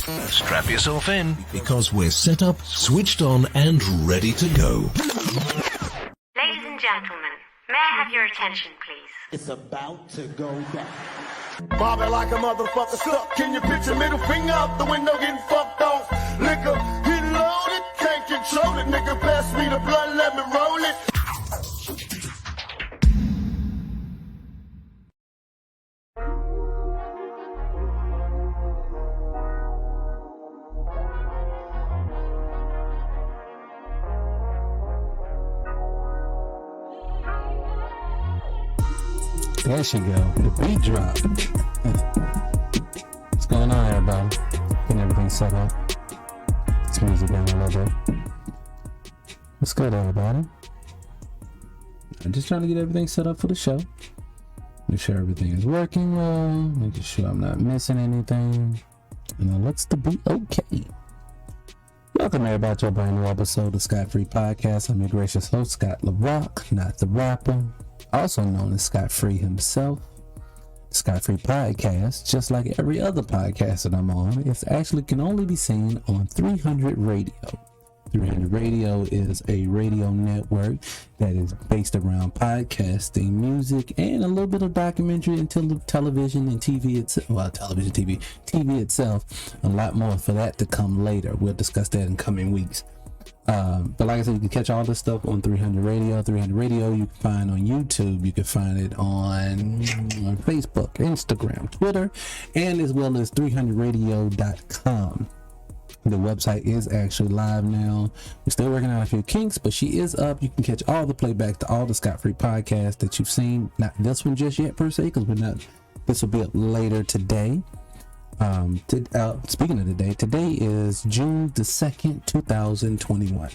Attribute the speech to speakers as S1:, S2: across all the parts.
S1: Strap yourself in,
S2: because we're set up, switched on, and ready to go.
S3: Ladies and gentlemen, may I have your attention, please?
S4: It's about to go down.
S5: Bobbing like a motherfucker stuck. Can you picture middle finger out the window getting fucked off? Liquor, he loaded, can't control it. Nigga, pass me the blunt, let me roll it.
S6: There she go. The beat drop. What's going on, everybody? Getting everything set up. This music down a little bit. What's good, everybody? I'm just trying to get everything set up for the show. Make sure everything is working well. Making sure I'm not missing anything. And it looks to be okay. Welcome, everybody, to a brand new episode of Scott Free Podcast. I'm your gracious host, Scott LaRock, not the rapper. Also known as Scott Free himself. Scott Free Podcast, just like every other podcast that I'm on, it actually can only be seen on 300 Radio. 300 Radio is a radio network that is based around podcasting, music, and a little bit of documentary and television and TV itself. Well, television, TV itself. A lot more for that to come later. We'll discuss that in coming weeks. But like I said, you can catch all this stuff on 300 Radio. 300 Radio you can find on YouTube. You can find it on Facebook, Instagram, Twitter, and as well as 300radio.com. The website is actually live now. We're still working out a few kinks, but she is up. You can catch all the playback to all the Scott Free podcasts that you've seen. Not this one just yet per se, because this will be up later today. Speaking of today is June the 2nd, 2021.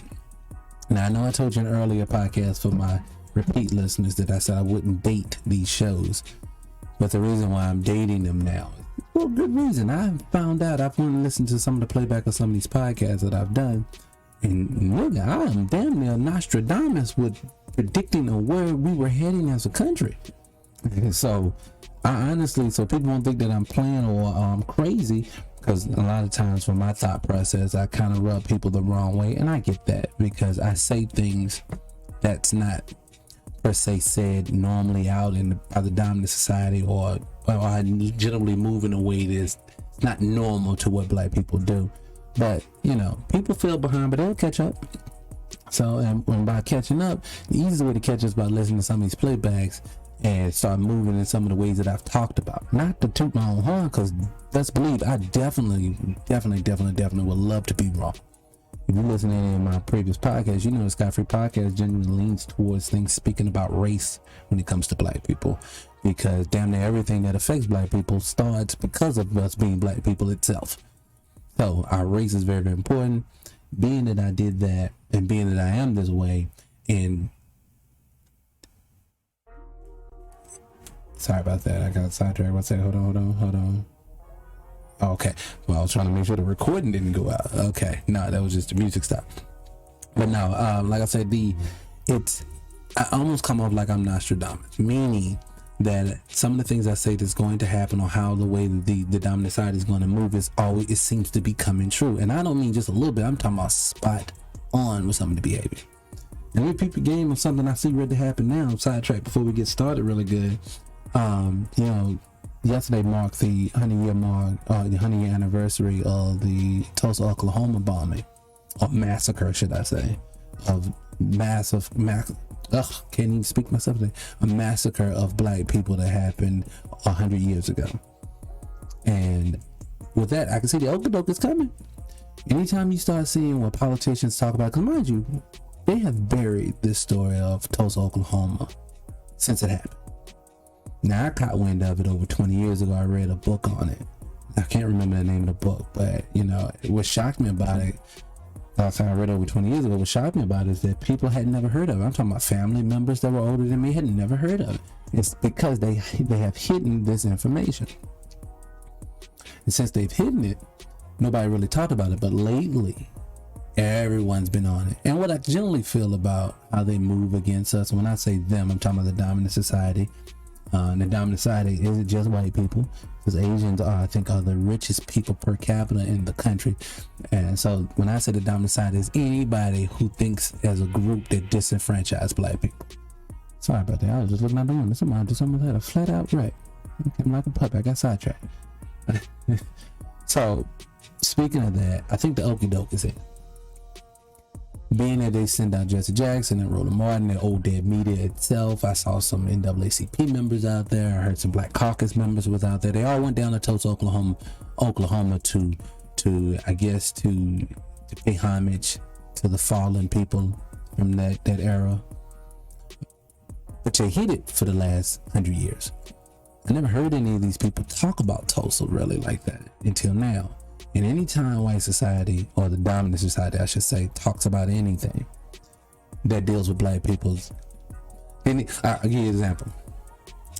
S6: Now, I know I told you in an earlier podcast for my repeat listeners that I said I wouldn't date these shows, but the reason why I'm dating them now, well, good reason. I found out I've wanted to listen to some of the playback of some of these podcasts that I've done, and nigga, I am damn near Nostradamus with predicting on where we were heading as a country. And so I honestly, so people won't think that I'm playing or I'm crazy, because a lot of times from my thought process, I kind of rub people the wrong way, and I get that because I say things that's not per se said normally out in by the dominant society, or I generally move in a way that's not normal to what black people do. But you know, people feel behind, but they'll catch up. So, and by catching up, the easiest way to catch us is by listening to some of these playbacks and start moving in some of the ways that I've talked about. Not to toot my own horn, because let's believe I definitely would love to be wrong. If you listen to any of my previous podcasts, you know the Scott Free Podcast generally leans towards things speaking about race when it comes to black people, because damn near everything that affects black people starts because of us being black people itself. So our race is very, very important. Being that I did that, and being that I am this way, and sorry about that, I got sidetracked. What's that? Hold on. Oh, okay. Well, I was trying to make sure the recording didn't go out. Okay. No, that was just the music stopped. But no, like I said, I almost come off like I'm Nostradamus, meaning that some of the things I say that's going to happen, or how the way the dominant side is going to move, it seems to be coming true. And I don't mean just a little bit. I'm talking about spot on with some of the behavior. And we peep the game of something I see ready to happen now. Sidetrack before we get started really good. Yesterday marked the 100-year anniversary of the Tulsa, Oklahoma bombing, or massacre, should I say, of can't even speak myself today. A massacre of black people that happened 100 years ago. And with that, I can see the okey-doke is coming. Anytime you start seeing what politicians talk about, because mind you, they have buried this story of Tulsa, Oklahoma since it happened. Now, I caught wind of it over 20 years ago. I read a book on it. I can't remember the name of the book, but what shocked me about it, I read over 20 years ago, what shocked me about it is that people had never heard of it. I'm talking about family members that were older than me had never heard of it. It's because they have hidden this information. And since they've hidden it, nobody really talked about it. But lately, everyone's been on it. And what I generally feel about how they move against us, when I say them, I'm talking about the dominant society, The dominant society isn't just white people, because Asians are, I think, are the richest people per capita in the country. And so when I say the dominant society, is anybody who thinks as a group that disenfranchise black people. Sorry about that. I was just looking at the window. Someone had a flat out right. I'm like a puppy. I got sidetracked. So, speaking of that, I think the okie doke is it. Being that they sent out Jesse Jackson and Roland Martin, the old dead media itself, I saw some NAACP members out there. I heard some Black Caucus members was out there. They all went down to Tulsa, Oklahoma to I guess to pay homage to the fallen people from that era. But they hid it for the last 100 years. I never heard any of these people talk about Tulsa really like that until now. And anytime white society, or the dominant society I should say, talks about anything that deals with black people's, I'll give you an example.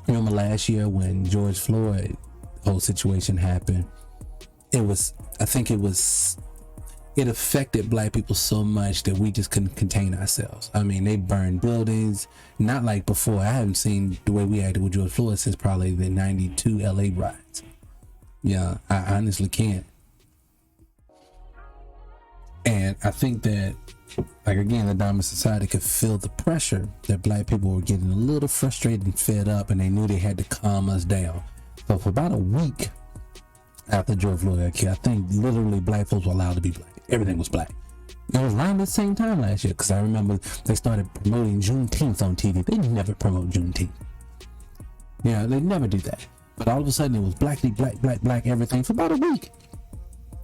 S6: Remember last year when George Floyd whole situation happened, it affected black people so much that we just couldn't contain ourselves. I mean, they burned buildings, not like before. I haven't seen the way we acted with George Floyd since probably the 92 LA riots. Yeah, I honestly can't. And I think that, like again, the dominant society could feel the pressure that black people were getting a little frustrated and fed up, and they knew they had to calm us down. So for about a week after George Floyd got killed, I think literally black folks were allowed to be black. Everything was black. It was around the same time last year, because I remember they started promoting Juneteenth on TV. They never promote Juneteenth. Yeah, they never do that. But all of a sudden it was black, everything for about a week.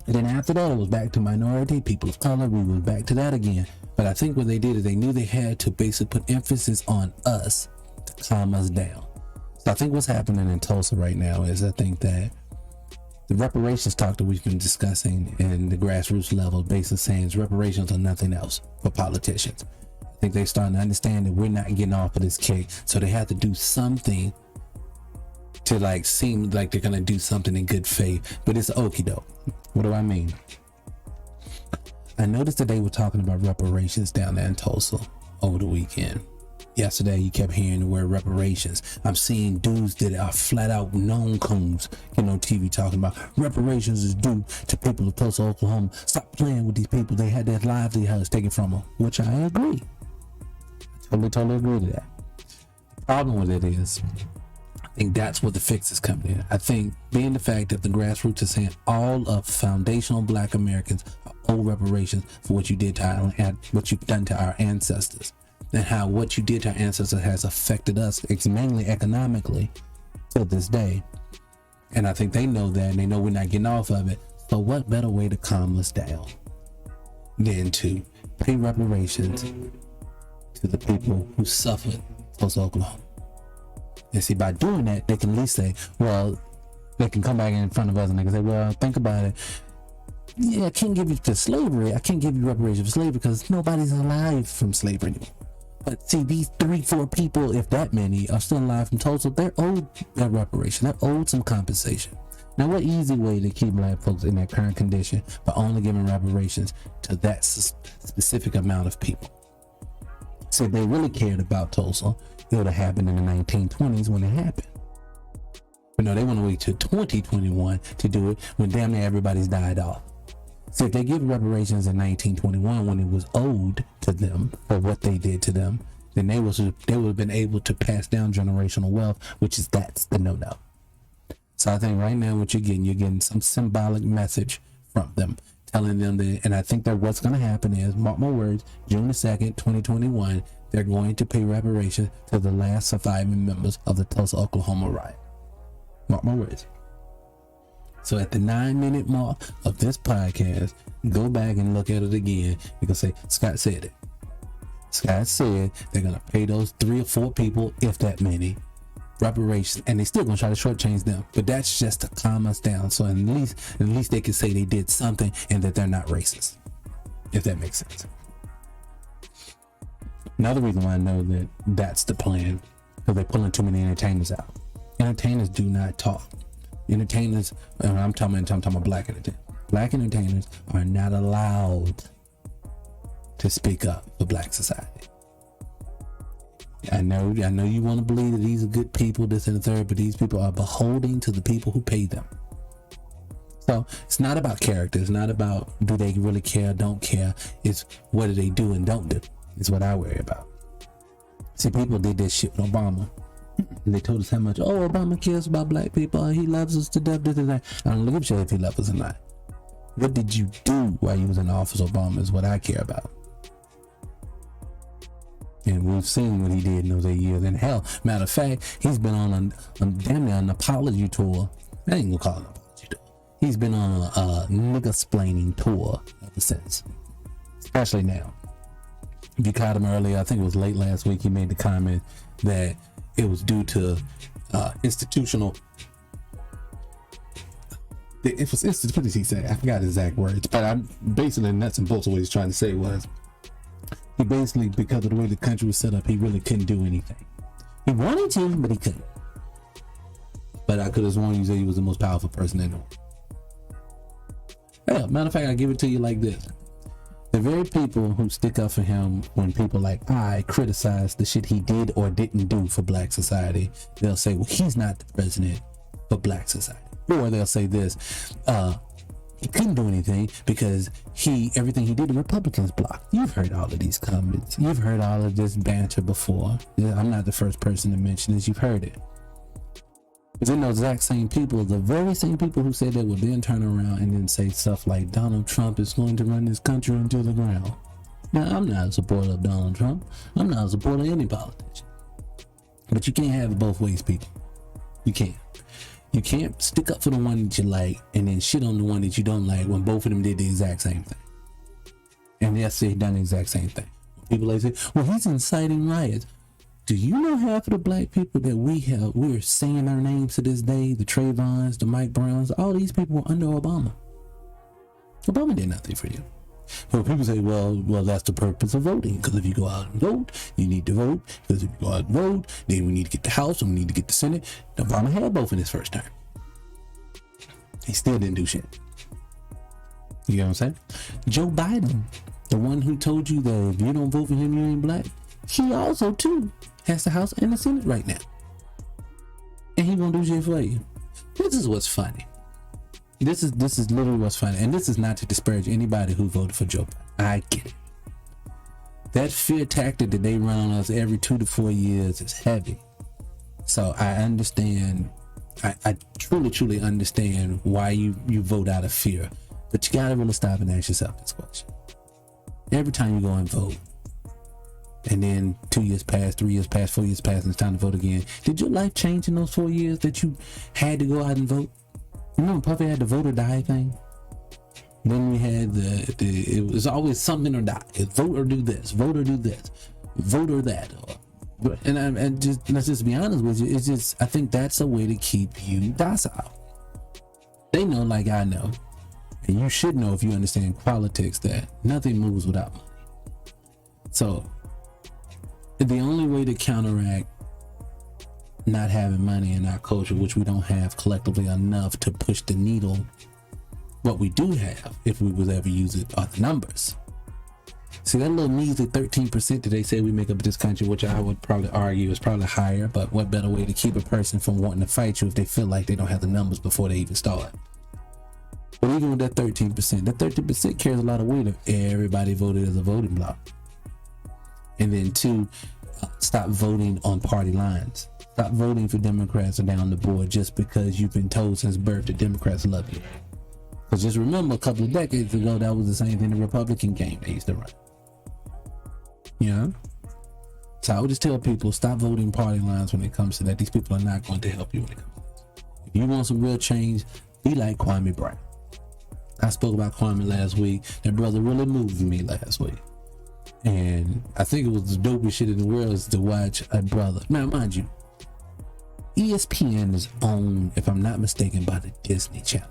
S6: And then after that, it was back to minority, people of color. We were back to that again. But I think what they did is they knew they had to basically put emphasis on us to calm us down. So I think what's happening in Tulsa right now is I think that the reparations talk that we've been discussing in the grassroots level, basically saying reparations are nothing else for politicians. I think they're starting to understand that we're not getting off of this cake, so they have to do something to like seem like they're gonna do something in good faith. But it's okie doke. What do I mean? I noticed that they were talking about reparations down there in Tulsa over the weekend. Yesterday, you kept hearing the word reparations. I'm seeing dudes that are flat out known coons getting on TV talking about reparations is due to people of Tulsa, Oklahoma. Stop playing with these people. They had their livelihoods taken from them, which I agree. I totally agree to that. The problem with it is, I think that's where the fix is coming in. I think being the fact that the grassroots is saying all of foundational black Americans owe reparations for what you did to what you've done to our ancestors. And how what you did to our ancestors has affected us, it's mainly economically, to this day. And I think they know that, and they know we're not getting off of it. So what better way to calm us down than to pay reparations to the people who suffered Tulsa, Oklahoma? And see, by doing that, they can at least say, well, they can come back in front of us and they can say, well, think about it. Yeah, I can't give you to slavery. I can't give you reparations for slavery because nobody's alive from slavery anymore. But see, these 3-4 people, if that many, are still alive from Tulsa, they're owed that reparation. They're owed some compensation. Now, what easy way to keep black folks in their current condition by only giving reparations to that specific amount of people? So if they really cared about Tulsa, it would have happened in the 1920s when it happened. But no, they want to wait till 2021 to do it when damn near everybody's died off. So if they give reparations in 1921 when it was owed to them for what they did to them, then they would have been able to pass down generational wealth, that's the no-no. So I think right now what you're getting some symbolic message from them, telling them that, and I think that what's going to happen is, mark my words, June the 2nd, 2021, they're going to pay reparations to the last surviving members of the Tulsa, Oklahoma riot. Mark my words. So at the 9-minute mark of this podcast, go back and look at it again. You can say, Scott said it. Scott said they're going to pay those 3 or 4 people, if that many, reparations, and they still going to try to shortchange them. But that's just to calm us down. So at least they can say they did something and that they're not racist, if that makes sense. Another reason why I know that that's the plan, because they're pulling too many entertainers out. Entertainers do not talk. Entertainers, I'm talking about black entertainers. Black entertainers are not allowed to speak up for black society. I know you want to believe that these are good people, this and the third, but these people are beholden to the people who pay them. So it's not about character. It's not about do they really care, don't care. It's what do they do and don't do. It's what I worry about. See, people did this shit with Obama. And they told us how much, Obama cares about black people. He loves us to death. I don't give a shit if he loves us or not. What did you do while you was in office, Obama, is what I care about. And we've seen what he did in those 8 years. And hell, matter of fact, he's been on damn near an apology tour. I ain't gonna call it an apology tour. He's been on a nigga-splaining tour ever since. Especially now. If you caught him earlier, I think it was late last week, he made the comment that it was due to institutional. What did he say? I forgot the exact words, but I'm basically nuts and bolts of what he's trying to say was he basically, because of the way the country was set up, he really couldn't do anything. He wanted to, but he couldn't. But I could have sworn you said he was the most powerful person in the world. Hell, matter of fact, I give it to you like this. The very people who stick up for him when people like I criticize the shit he did or didn't do for black society, they'll say, well, he's not the president for black society. Or they'll say this, he couldn't do anything because everything he did, the Republicans blocked. You've heard all of these comments. You've heard all of this banter before. I'm not the first person to mention this. You've heard it. But then those exact same people, the very same people who said that would then turn around and then say stuff like Donald Trump is going to run this country into the ground. Now, I'm not a supporter of Donald Trump. I'm not a supporter of any politician. But you can't have it both ways, people. You can't. You can't stick up for the one that you like and then shit on the one that you don't like when both of them did the exact same thing. And yes, they done the exact same thing. People like say, well, he's inciting riots. Do you know half of the black people that we're saying their names to this day, the Trayvons, the Mike Browns, all these people were under Obama. Obama did nothing for you. Well, people say, well, that's the purpose of voting. Because if you go out and vote, you need to vote. Because if you go out and vote, then we need to get the House and we need to get the Senate. Obama had both in his first term. He still didn't do shit. You know what I'm saying? Joe Biden, the one who told you that if you don't vote for him, you ain't black. He also, too, has the House and the Senate right now. And he won't do shit for you. This is what's funny. This is literally what's funny. And this is not to disparage anybody who voted for Joe Biden. I get it. That fear tactic that they run on us every 2 to 4 years is heavy. So I understand. I truly understand why you vote out of fear. But you gotta really stop and ask yourself this question. Every time you go and vote, and then 2 years pass, 3 years pass, 4 years pass, and it's time to vote again. Did your life change in those 4 years that you had to go out and vote? You know when Puffy had the vote or die thing? Then we had it was always something or die. Vote or do this, vote or do this, vote or that. And just let's just be honest with you, it's just, I think that's a way to keep you docile. They know, like I know, and you should know if you understand politics, that nothing moves without money. So the only way to counteract not having money in our culture, which we don't have collectively enough to push the needle, what we do have, if we would ever use it, are the numbers. See, that little measly 13% that they say we make up this country, which I would probably argue is probably higher, but what better way to keep a person from wanting to fight you if they feel like they don't have the numbers before they even start? But even with that 13% carries a lot of weight if everybody voted as a voting block. And then 2, stop voting on party lines. Stop voting for Democrats or down the board just because you've been told since birth that Democrats love you. Because just remember, a couple of decades ago, that was the same thing the Republican game they used to run. You know? So I would just tell people, stop voting party lines when it comes to that. These people are not going to help you when it comes to this. If you want some real change, be like Kwame Brown. I spoke about Kwame last week. That brother really moved me last week. And I think it was the dopest shit in the world is to watch a brother. Now, mind you, ESPN is owned, if I'm not mistaken, by the Disney Channel.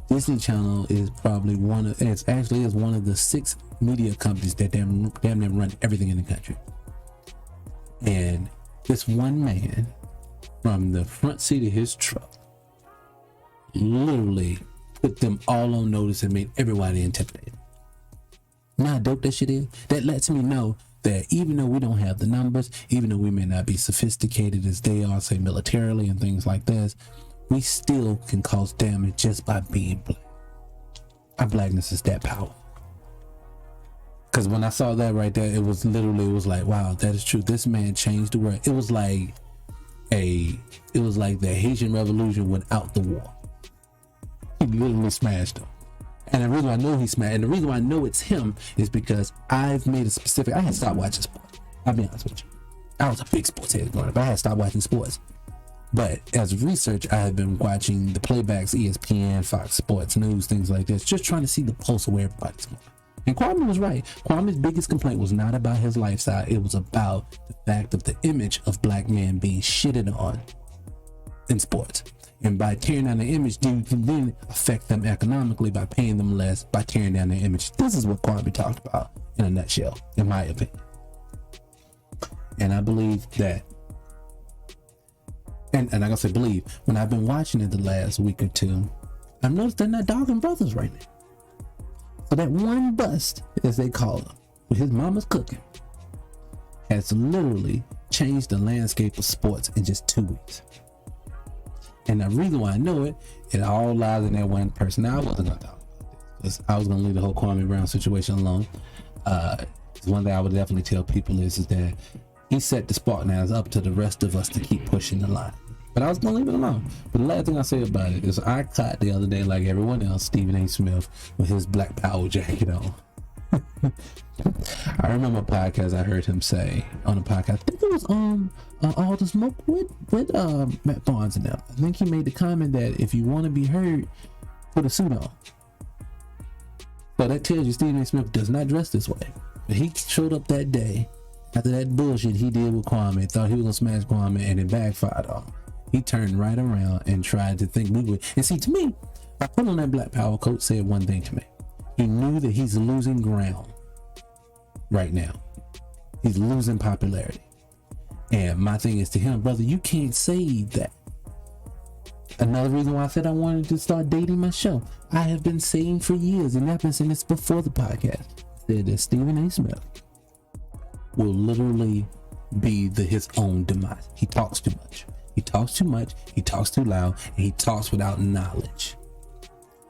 S6: Disney Channel is probably one of the 6 media companies that damn near run everything in the country. And this one man, from the front seat of his truck, literally put them all on notice and made everybody intimidated. Now how dope that shit is? That lets me know that even though we don't have the numbers, even though we may not be sophisticated as they are, say militarily and things like this, we still can cause damage just by being black. Our blackness is that powerful. Because when I saw that right there, it was like, wow, that is true. This man changed the world. It was like the Haitian Revolution without the war. He literally smashed them. And the reason I know he smashed, and the reason why I know it's him is because I've made a specific, I had stopped watching sports. I'll be honest with you. I was a big sports head growing up, but I had stopped watching sports. But as research, I have been watching the playbacks, ESPN, Fox Sports News, things like this, just trying to see the pulse of where everybody's going. And Kwame was right. Kwame's biggest complaint was not about his lifestyle. It was about the fact of the image of black men being shitted on in sports. And by tearing down the image, you can then affect them economically by paying them less, by tearing down their image. This is what Kwame talked about in a nutshell, in my opinion. And I believe that, and I gotta say believe, when I've been watching it the last week or two, I've noticed they're not dogging brothers right now. So that one bust, as they call him, with his mama's cooking, has literally changed the landscape of sports in just 2 weeks. And the reason why I know it, it all lies in that one person. Now, I wasn't going to talk about this, because I was going to leave the whole Kwame Brown situation alone. One thing I would definitely tell people is that he set the spark. Now it's up to the rest of us to keep pushing the line. But I was going to leave it alone. But the last thing I say about it is I caught the other day, like everyone else, Stephen A. Smith with his Black Power jacket on. I remember a podcast I heard him say on a podcast, I think it was All the Smoke with Matt Barnes and them. I think he made the comment that if you want to be heard, put a suit on. So that tells you Stephen A. Smith does not dress this way. But he showed up that day after that bullshit he did with Kwame, thought he was gonna smash Kwame, and it backfired on him. He turned right around and tried to think we would. And see, to me, I put on that Black Power coat, said one thing to me. He knew that he's losing ground right now. He's losing popularity. And my thing is to him, brother, you can't say that. Another reason why I said I wanted to start dating my show. I have been saying for years, and I've been saying this before the podcast, that Stephen A. Smith will literally be his own demise. He talks too much. He talks too much. He talks too loud, and he talks without knowledge.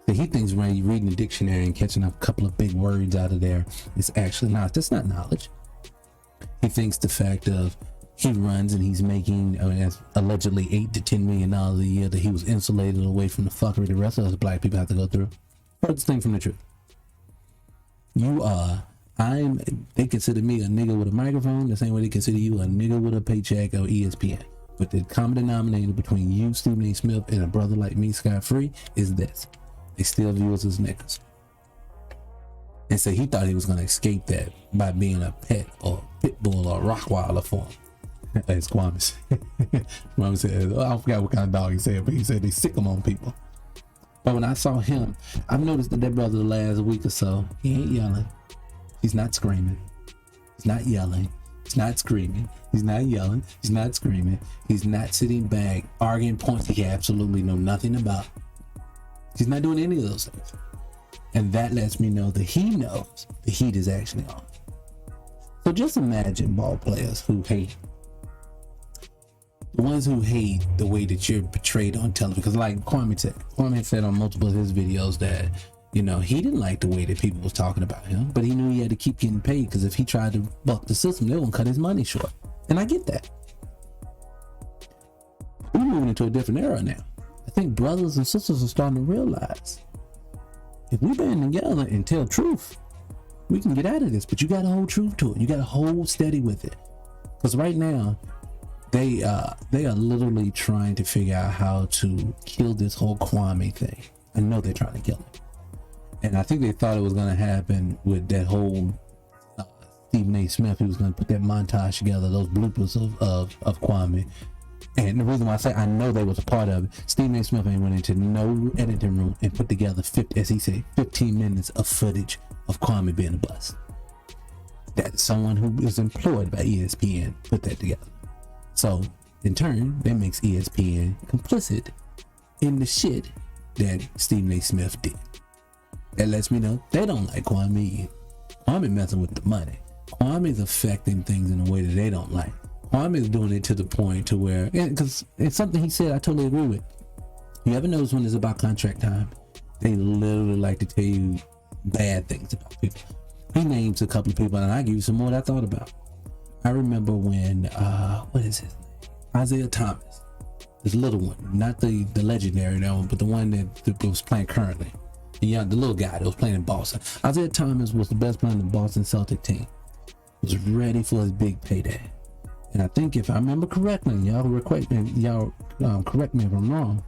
S6: So he thinks when you're reading the dictionary and catching a couple of big words out of there, it's actually not. That's not knowledge. He thinks the fact of he runs and he's making allegedly $8 to $10 million a year, that he was insulated away from the fuckery the rest of us black people have to go through. Furthest thing from the truth. They consider me a nigga with a microphone the same way they consider you a nigga with a paycheck or ESPN. But the common denominator between you, Stephen A. Smith, and a brother like me, Scott Free, is this. They still view us as niggas. And so he thought he was going to escape that by being a pet or pit bull or Rottweiler for him. As Kwame said. Kwame said, I forgot what kind of dog he said, but he said they sick them on people. But when I saw him, I've noticed that brother the last week or so, he ain't yelling. He's not screaming. He's not yelling. He's not screaming. He's not yelling. He's not screaming. He's not sitting back arguing points he absolutely know nothing about. He's not doing any of those things. And that lets me know that he knows the heat is actually on. So just imagine ball players who hate. The ones who hate the way that you're portrayed on television. Because like Kwame said on multiple of his videos that, you know, he didn't like the way that people was talking about him, but he knew he had to keep getting paid, because if he tried to buck the system, they were gonna cut his money short. And I get that. We're moving into a different era now. I think brothers and sisters are starting to realize if we band together and tell truth, we can get out of this. But you gotta hold truth to it. You gotta hold steady with it. Because right now, they are literally trying to figure out how to kill this whole Kwame thing. I know they're trying to kill him. And I think they thought it was going to happen with that whole Stephen A. Smith. He was going to put that montage together, those bloopers of Kwame. And the reason why I say I know they was a part of it, Stephen A. Smith ain't went into no editing room and put together 15 minutes of footage of Kwame being a bust. That someone who is employed by ESPN put that together. So in turn, that makes ESPN complicit in the shit that Stephen A. Smith did. That lets me know they don't like Kwame. Kwame messing with the money. Kwame's affecting things in a way that they don't like. Kwame's doing it to the point to where, because it's something he said I totally agree with. You ever notice when it's about contract time, they literally like to tell you bad things about people. He names a couple of people, and I give you some more that I thought about. I remember when, what is his name? Isaiah Thomas, this little one, not the legendary one, but the one that was playing currently. The little guy that was playing in Boston. Isaiah Thomas was the best player in the Boston Celtic team. Was ready for his big payday. And I think if I remember correctly, y'all correct me if I'm wrong,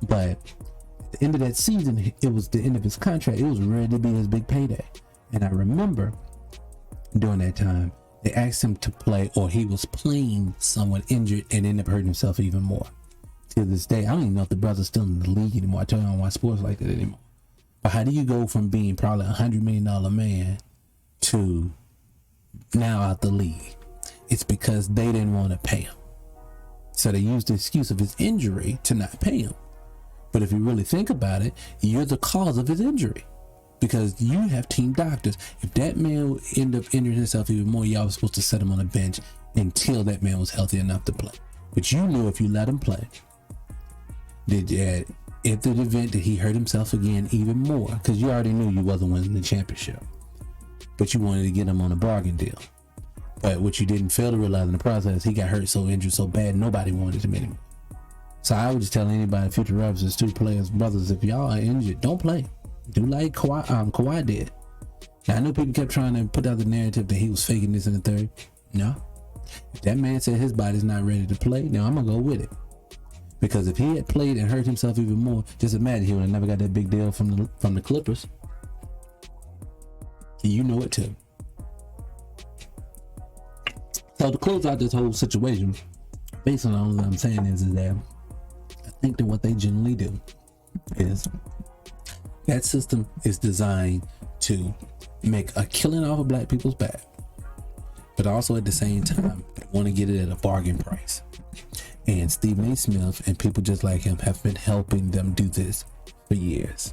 S6: but at the end of that season, it was the end of his contract. It was ready to be his big payday. And I remember during that time, they asked him to play, or he was playing someone injured and ended up hurting himself even more. To this day, I don't even know if the brother's still in the league anymore. I tell you, I don't watch sports like that anymore. But how do you go from being probably $100 million man to now out the league? It's because they didn't want to pay him. So they used the excuse of his injury to not pay him. But if you really think about it, you're the cause of his injury. Because you have team doctors. If that man end up injuring himself even more, y'all was supposed to set him on the bench until that man was healthy enough to play. But you knew if you let him play, if the event that he hurt himself again even more, because you already knew you wasn't winning the championship, but you wanted to get him on a bargain deal. But what you didn't fail to realize in the process, he got hurt so injured so bad, nobody wanted him anymore. So I would just tell anybody, future references, two players, brothers, if y'all are injured, don't play. Do like Kawhi did. Now, I know people kept trying to put out the narrative that he was faking this in the third. No. If that man said his body's not ready to play, now I'm going to go with it. Because if he had played and hurt himself even more, just imagine he would have never got that big deal from the Clippers. You know it too. So to close out this whole situation, based on all that I'm saying is that I think that what they generally do is that system is designed to make a killing off of black people's back, but also at the same time they want to get it at a bargain price. And Stephen A. Smith and people just like him have been helping them do this for years.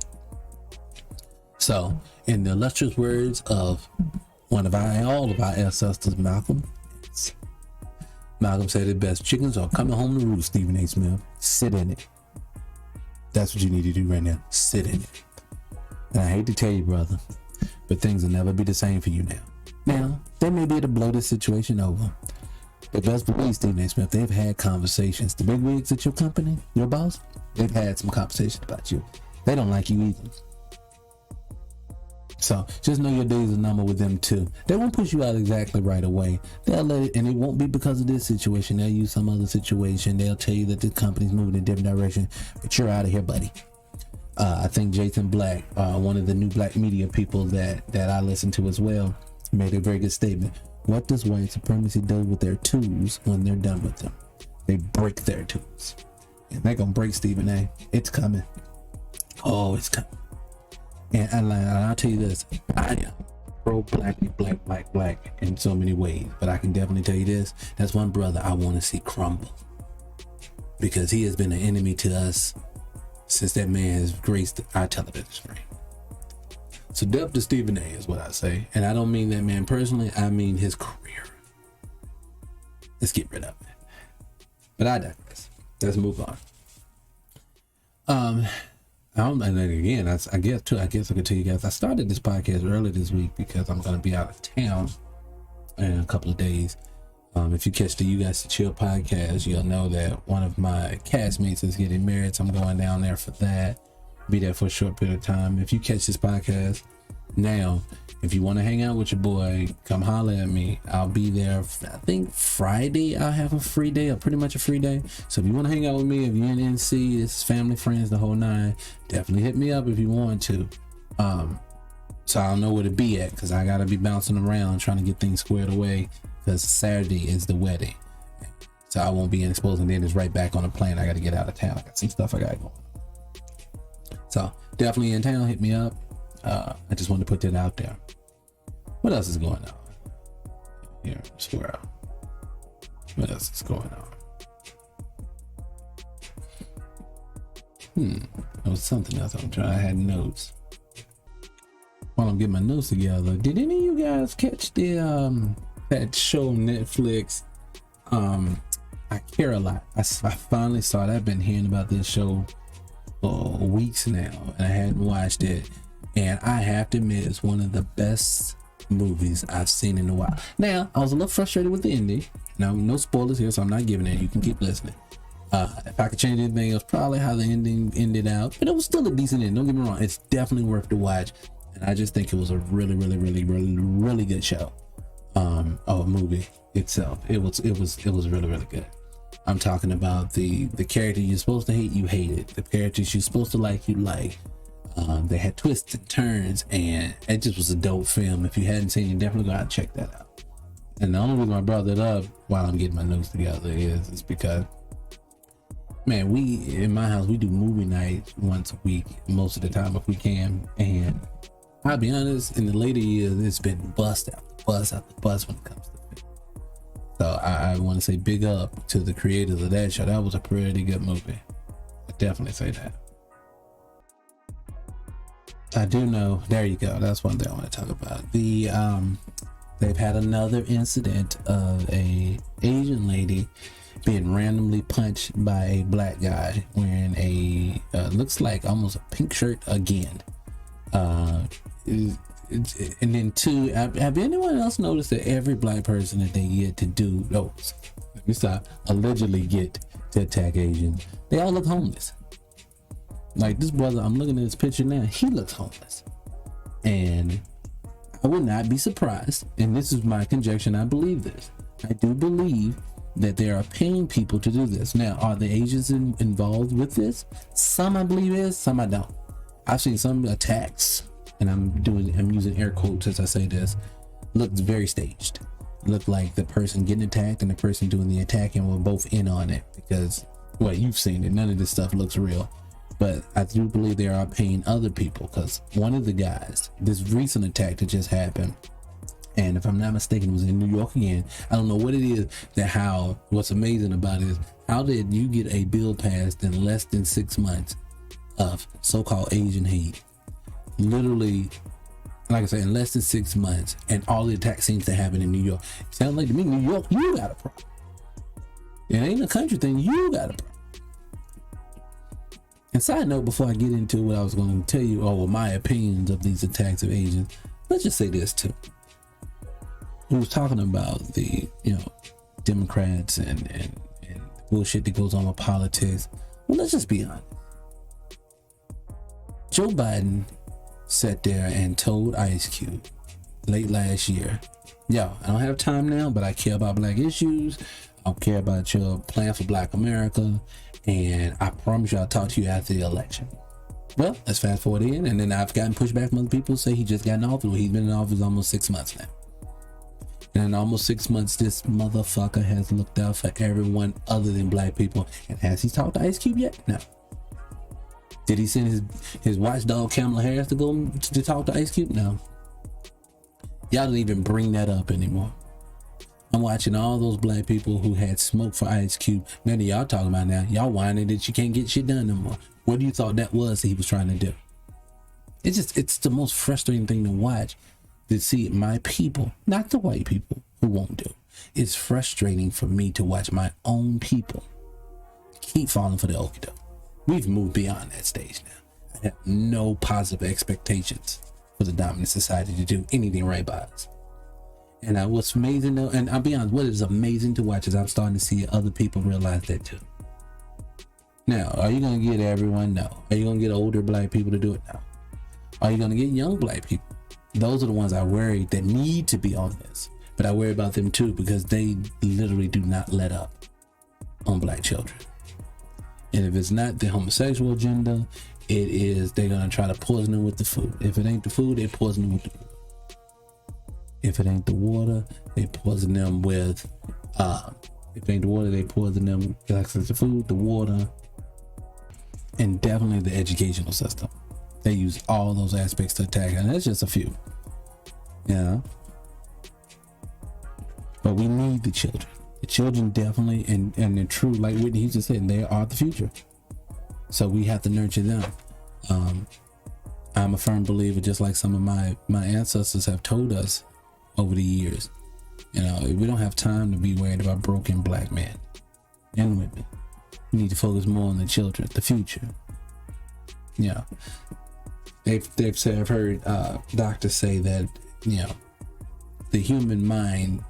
S6: So, in the illustrious words of all of our ancestors, Malcolm said it best: chickens are coming home to roost, Stephen A. Smith. Sit in it. That's what you need to do right now. Sit in it. And I hate to tell you, brother, but things will never be the same for you now. Now, they may be able to blow this situation over. But best believe, Stephen A. Smith, they've had conversations. The big wigs at your company, your boss, they've had some conversations about you. They don't like you either. So just know your days are numbered with them too. They won't push you out exactly right away. They'll let it, and it won't be because of this situation. They'll use some other situation. They'll tell you that the company's moving in a different direction, but you're out of here, buddy. I think Jason Black, one of the new black media people that I listen to as well, made a very good statement. What does white supremacy do with their tools when they're done with them? They break their tools. And they're going to break Stephen A. It's coming. Oh, it's coming. And I'll tell you this. I am pro-black in so many ways. But I can definitely tell you this. That's one brother I want to see crumble. Because he has been an enemy to us since that man has graced our television screen. So death to Stephen A. is what I say. And I don't mean that man personally. I mean his career. Let's get rid of it. But I digress. Let's move on. And again, I guess I could tell you guys, I started this podcast early this week because I'm going to be out of town in a couple of days. If you catch the You Guys to Chill podcast, you'll know that one of my castmates is getting married, so I'm going down there for that. Be there for a short period of time. If you catch this podcast now, if you want to hang out with your boy, come holler at me. I'll be there. I think Friday I'll have a free day, or pretty much a free day. So if you want to hang out with me, if you're in NC, it's family, friends, the whole nine, definitely hit me up if you want to. So I'll know where to be at, because I got to be bouncing around trying to get things squared away, because Saturday is the wedding. So I won't be indisposed, and then it's right back on the plane. I got to get out of town. I got some stuff I got going. So definitely in town, hit me up. I just wanted to put that out there. What else is going on? Here, swear out. What else is going on? There was something else I'm trying. I had notes. while I'm getting my notes together, did any of you guys catch the that show on Netflix? I Care a Lot. I finally saw it. I've been hearing about this show for weeks now, and I hadn't watched it. And I have to admit, it's one of the best movies I've seen in a while. Now, I was a little frustrated with the ending. Now, no spoilers here, so I'm not giving it. You can keep listening. If I could change anything, it was probably how the ending ended out, but it was still a decent end. Don't get me wrong, it's definitely worth the watch, and I just think it was a really good show. Movie itself. It was really good. I'm talking about the character you're supposed to hate, you hated. The characters you're supposed to like, you like. They had twists and turns, and it just was a dope film. If you hadn't seen it, definitely go out and check that out. And the only reason I brought that up while I'm getting my notes together is because, man, we in my house, we do movie nights once a week, most of the time if we can. And I'll be honest, in the later years, it's been bust after bust after bust when it comes to it. So I want to say big up to the creators of that show. That was a pretty good movie. I definitely say that. I do know, there you go, that's one thing I want to talk about. They've had another incident of a Asian lady being randomly punched by a black guy wearing a looks like almost a pink shirt again. And then two, have anyone else noticed that every black person that they get to do those, allegedly get to attack Asians, they all look homeless. Like this brother, I'm looking at his picture now, he looks homeless. And I would not be surprised, and this is my conjecture, and I believe this. I do believe that they are paying people to do this. Now, are the Asians involved with this? Some I believe is, some I don't. I've seen some attacks, and I'm using air quotes as I say this, looks very staged. Look like the person getting attacked and the person doing the attacking were both in on it, because, well, you've seen it, none of this stuff looks real. But I do believe they are paying other people, because one of the guys, this recent attack that just happened, and if I'm not mistaken, it was in New York again. I don't know what it is what's amazing about it is, how did you get a bill passed in less than 6 months of so-called Asian hate? Literally, like I said, in less than 6 months, and all the attacks seems to happen in New York. Sounds like to me, New York, you got a problem. It ain't a country thing, you got a problem. And side note, before I get into what I was going to tell you, my opinions of these attacks of Asians, let's just say this too. We was talking about the, Democrats and bullshit that goes on with politics. Well, let's just be honest. Joe Biden sat there and told Ice Cube late last year, yo, I don't have time now, but I care about black issues. I don't care about your plan for black America. And I promise you I'll talk to you after the election. Well, let's fast forward in, and then I've gotten pushback from other people who say he just got in office. Well, he's been in office almost 6 months now. And in almost 6 months, this motherfucker has looked out for everyone other than black people. And has he talked to Ice Cube yet? No. Did he send his watchdog Kamala Harris to go to talk to Ice Cube? No. Y'all don't even bring that up anymore. I'm watching all those black people who had smoke for Ice Cube. None of y'all talking about now. Y'all whining that you can't get shit done no more. What do you thought that was that he was trying to do? It's the most frustrating thing to watch, to see my people, not the white people who won't do. It's frustrating for me to watch my own people keep falling for the okie doke. We've moved beyond that stage now. I have no positive expectations for the dominant society to do anything right by us. And what's amazing though, and I'll be honest, what is amazing to watch is I'm starting to see other people realize that too. Now, are you going to get everyone? No. Are you going to get older black people to do it? No. Are you going to get young black people? Those are the ones I worry that need to be on this. But I worry about them too, because they literally do not let up on black children. And if it's not the homosexual agenda, it is, they're going to try to poison them with the food. If it ain't the food, they poison them with the food. If it ain't the water, they poison them with, if it ain't the water, they poison them with access to food, the water, and definitely the educational system. They use all those aspects to attack, and that's just a few. Yeah. But we need the children. The children definitely, and they're true, like Whitney Houston said, they are the future. So we have to nurture them. I'm a firm believer, just like some of my ancestors have told us over the years, you know, we don't have time to be worried about broken black men and women. We need to focus more on the children, the future. You know, they've said, I've heard doctors say that, you know, the human mind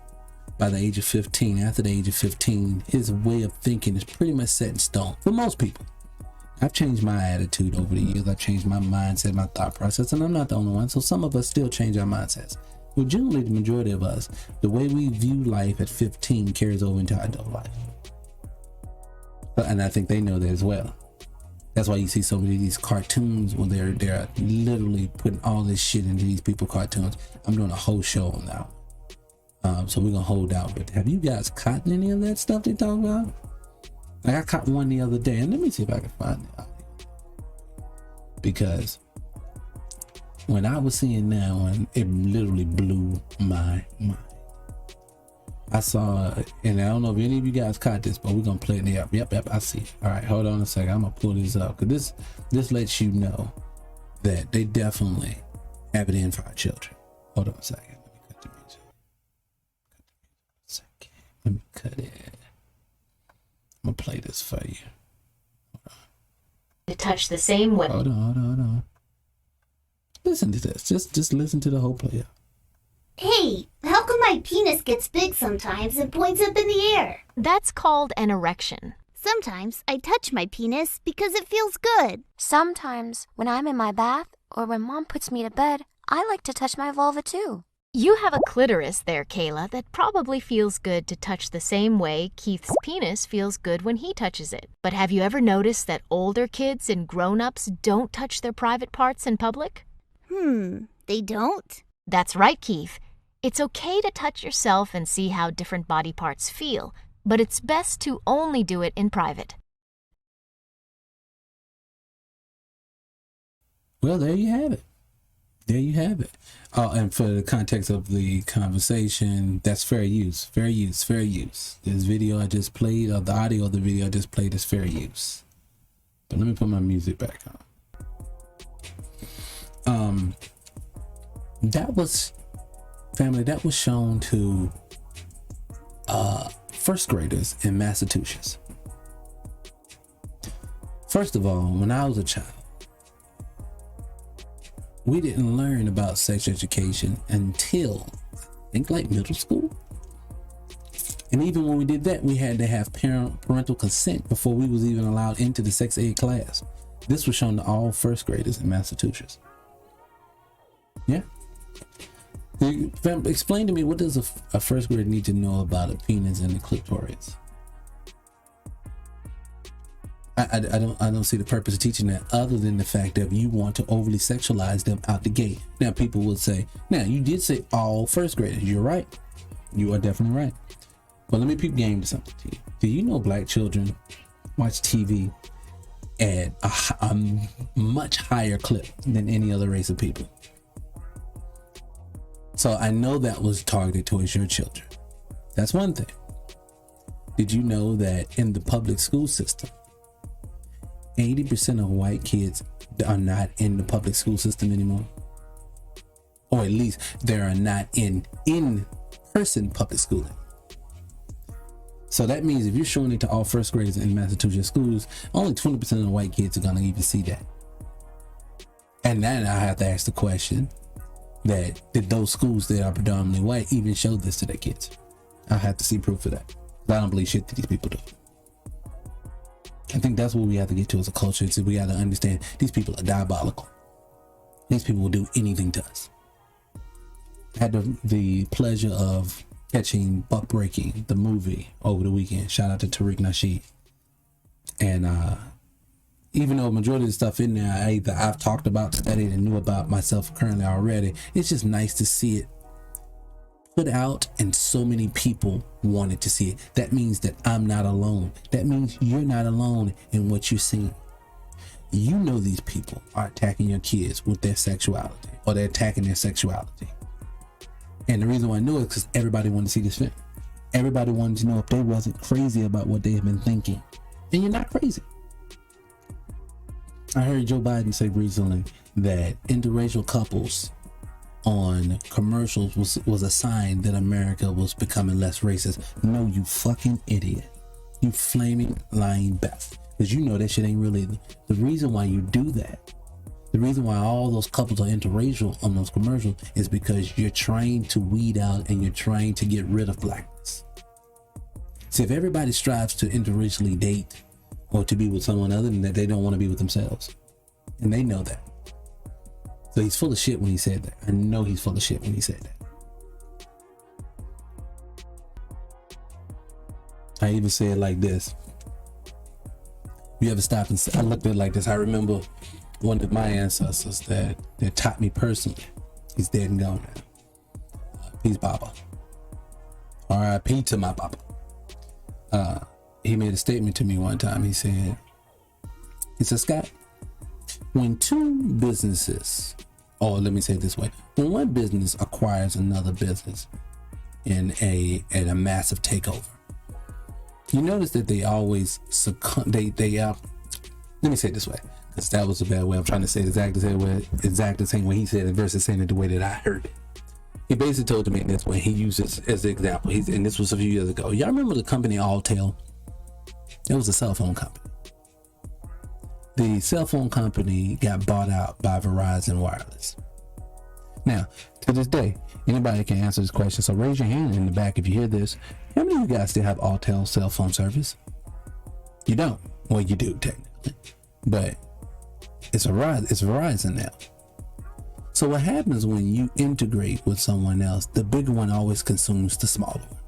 S6: by the age of 15, after the age of 15, his way of thinking is pretty much set in stone for most people. I've changed my attitude over the years. I've changed my mindset, my thought process, and I'm not the only one. So some of us still change our mindsets. But generally, the majority of us, the way we view life at 15 carries over into our adult life. And I think they know that as well. That's why you see so many of these cartoons when they're literally putting all this shit into these people's cartoons. I'm doing a whole show on that. So we're gonna hold out. But have you guys caught any of that stuff they talk about? Like, I caught one the other day, and let me see if I can find it out. Because when I was seeing that one, it literally blew my mind. I saw, and I don't know if any of you guys caught this, but we're gonna play it up. Yep, I see. All right, hold on a second. I'm gonna pull this up because this lets you know that they definitely have it in for our children. Hold on a second. Let me cut the music. Let me cut it. I'm gonna play this for you.
S1: To touch the same way.
S6: Hold on. Listen to this. Just listen to the whole play.
S7: Hey, how come my penis gets big sometimes and points up in the air?
S1: That's called an erection.
S7: Sometimes I touch my penis because it feels good.
S8: Sometimes when I'm in my bath or when Mom puts me to bed, I like to touch my vulva too.
S1: You have a clitoris there, Kayla, that probably feels good to touch the same way Keith's penis feels good when he touches it. But have you ever noticed that older kids and grown-ups don't touch their private parts in public?
S7: They don't?
S1: That's right, Keith. It's okay to touch yourself and see how different body parts feel, but it's best to only do it in private.
S6: Well, there you have it. And for the context of the conversation, that's fair use. Fair use. This video I just played, or the audio of the video I just played, is fair use. But let me put my music back on. That was shown to first graders in Massachusetts. First of all, when I was a child, we didn't learn about sex education until, I think, like middle school. And even when we did that, we had to have parental consent before we was even allowed into the sex ed class. This was shown to all first graders in Massachusetts. Yeah. Explain to me, what does a first grader need to know about a penis and the clitoris? I don't see the purpose of teaching that, other than the fact that you want to overly sexualize them out the gate. Now, people would say, now you did say all first graders. You're right. You are definitely right. But let me peep game to something to you. Do you know black children watch TV at a much higher clip than any other race of people? So I know that was targeted towards your children. That's one thing. Did you know that in the public school system, 80% of white kids are not in the public school system anymore? Or at least they are not in in-person public schooling. So that means if you're showing it to all first graders in Massachusetts schools, only 20% of the white kids are gonna even see that. And then I have to ask the question, that did those schools that are predominantly white even show this to their kids? I have to see proof of that. I don't believe shit that these people do. I think that's what we have to get to as a culture. So we got to understand these people are diabolical. These people will do anything to us. I had the pleasure of catching Buck Breaking, the movie, over the weekend. Shout out to Tariq Nasheed. And even though majority of the stuff in there I've talked about, studied, and knew about myself currently already, it's just nice to see it put out and so many people wanted to see it. That means that I'm not alone. That means you're not alone in what you're seeing. You know these people are attacking your kids with their sexuality, or they're attacking their sexuality. And the reason why I know it is because everybody wanted to see this film. Everybody wanted to know if they wasn't crazy about what they have been thinking. And you're not crazy. I heard Joe Biden say recently that interracial couples on commercials was a sign that America was becoming less racist. No, you fucking idiot. You flaming lying bastard. Because you know that shit ain't really the reason why you do that. The reason why all those couples are interracial on those commercials is because you're trying to weed out and you're trying to get rid of blackness. See, if everybody strives to interracially date or to be with someone other than that, they don't want to be with themselves. And they know that. So he's full of shit when he said that. I know he's full of shit when he said that. I even say it like this. You ever stop and I looked at it like this. I remember one of my ancestors that taught me personally. He's dead and gone now. Peace, Baba. R.I.P. to my Baba. He made a statement to me one time. He said, Scott, when two businesses, or let me say it this way, when one business acquires another business in a massive takeover, you notice that they always succumb. Let me say it this way, because that was a bad way. I'm trying to say it exactly the same way he said it versus saying it the way that I heard it. He basically told me in this way. He used this as an example. And this was a few years ago. Y'all remember the company Alltel? It was a cell phone company. The cell phone company got bought out by Verizon Wireless. Now, to this day, anybody can answer this question. So raise your hand in the back if you hear this. How many of you guys still have Alltel cell phone service? You don't. Well, you do technically, but it's Verizon now. So what happens when you integrate with someone else? The bigger one always consumes the smaller one.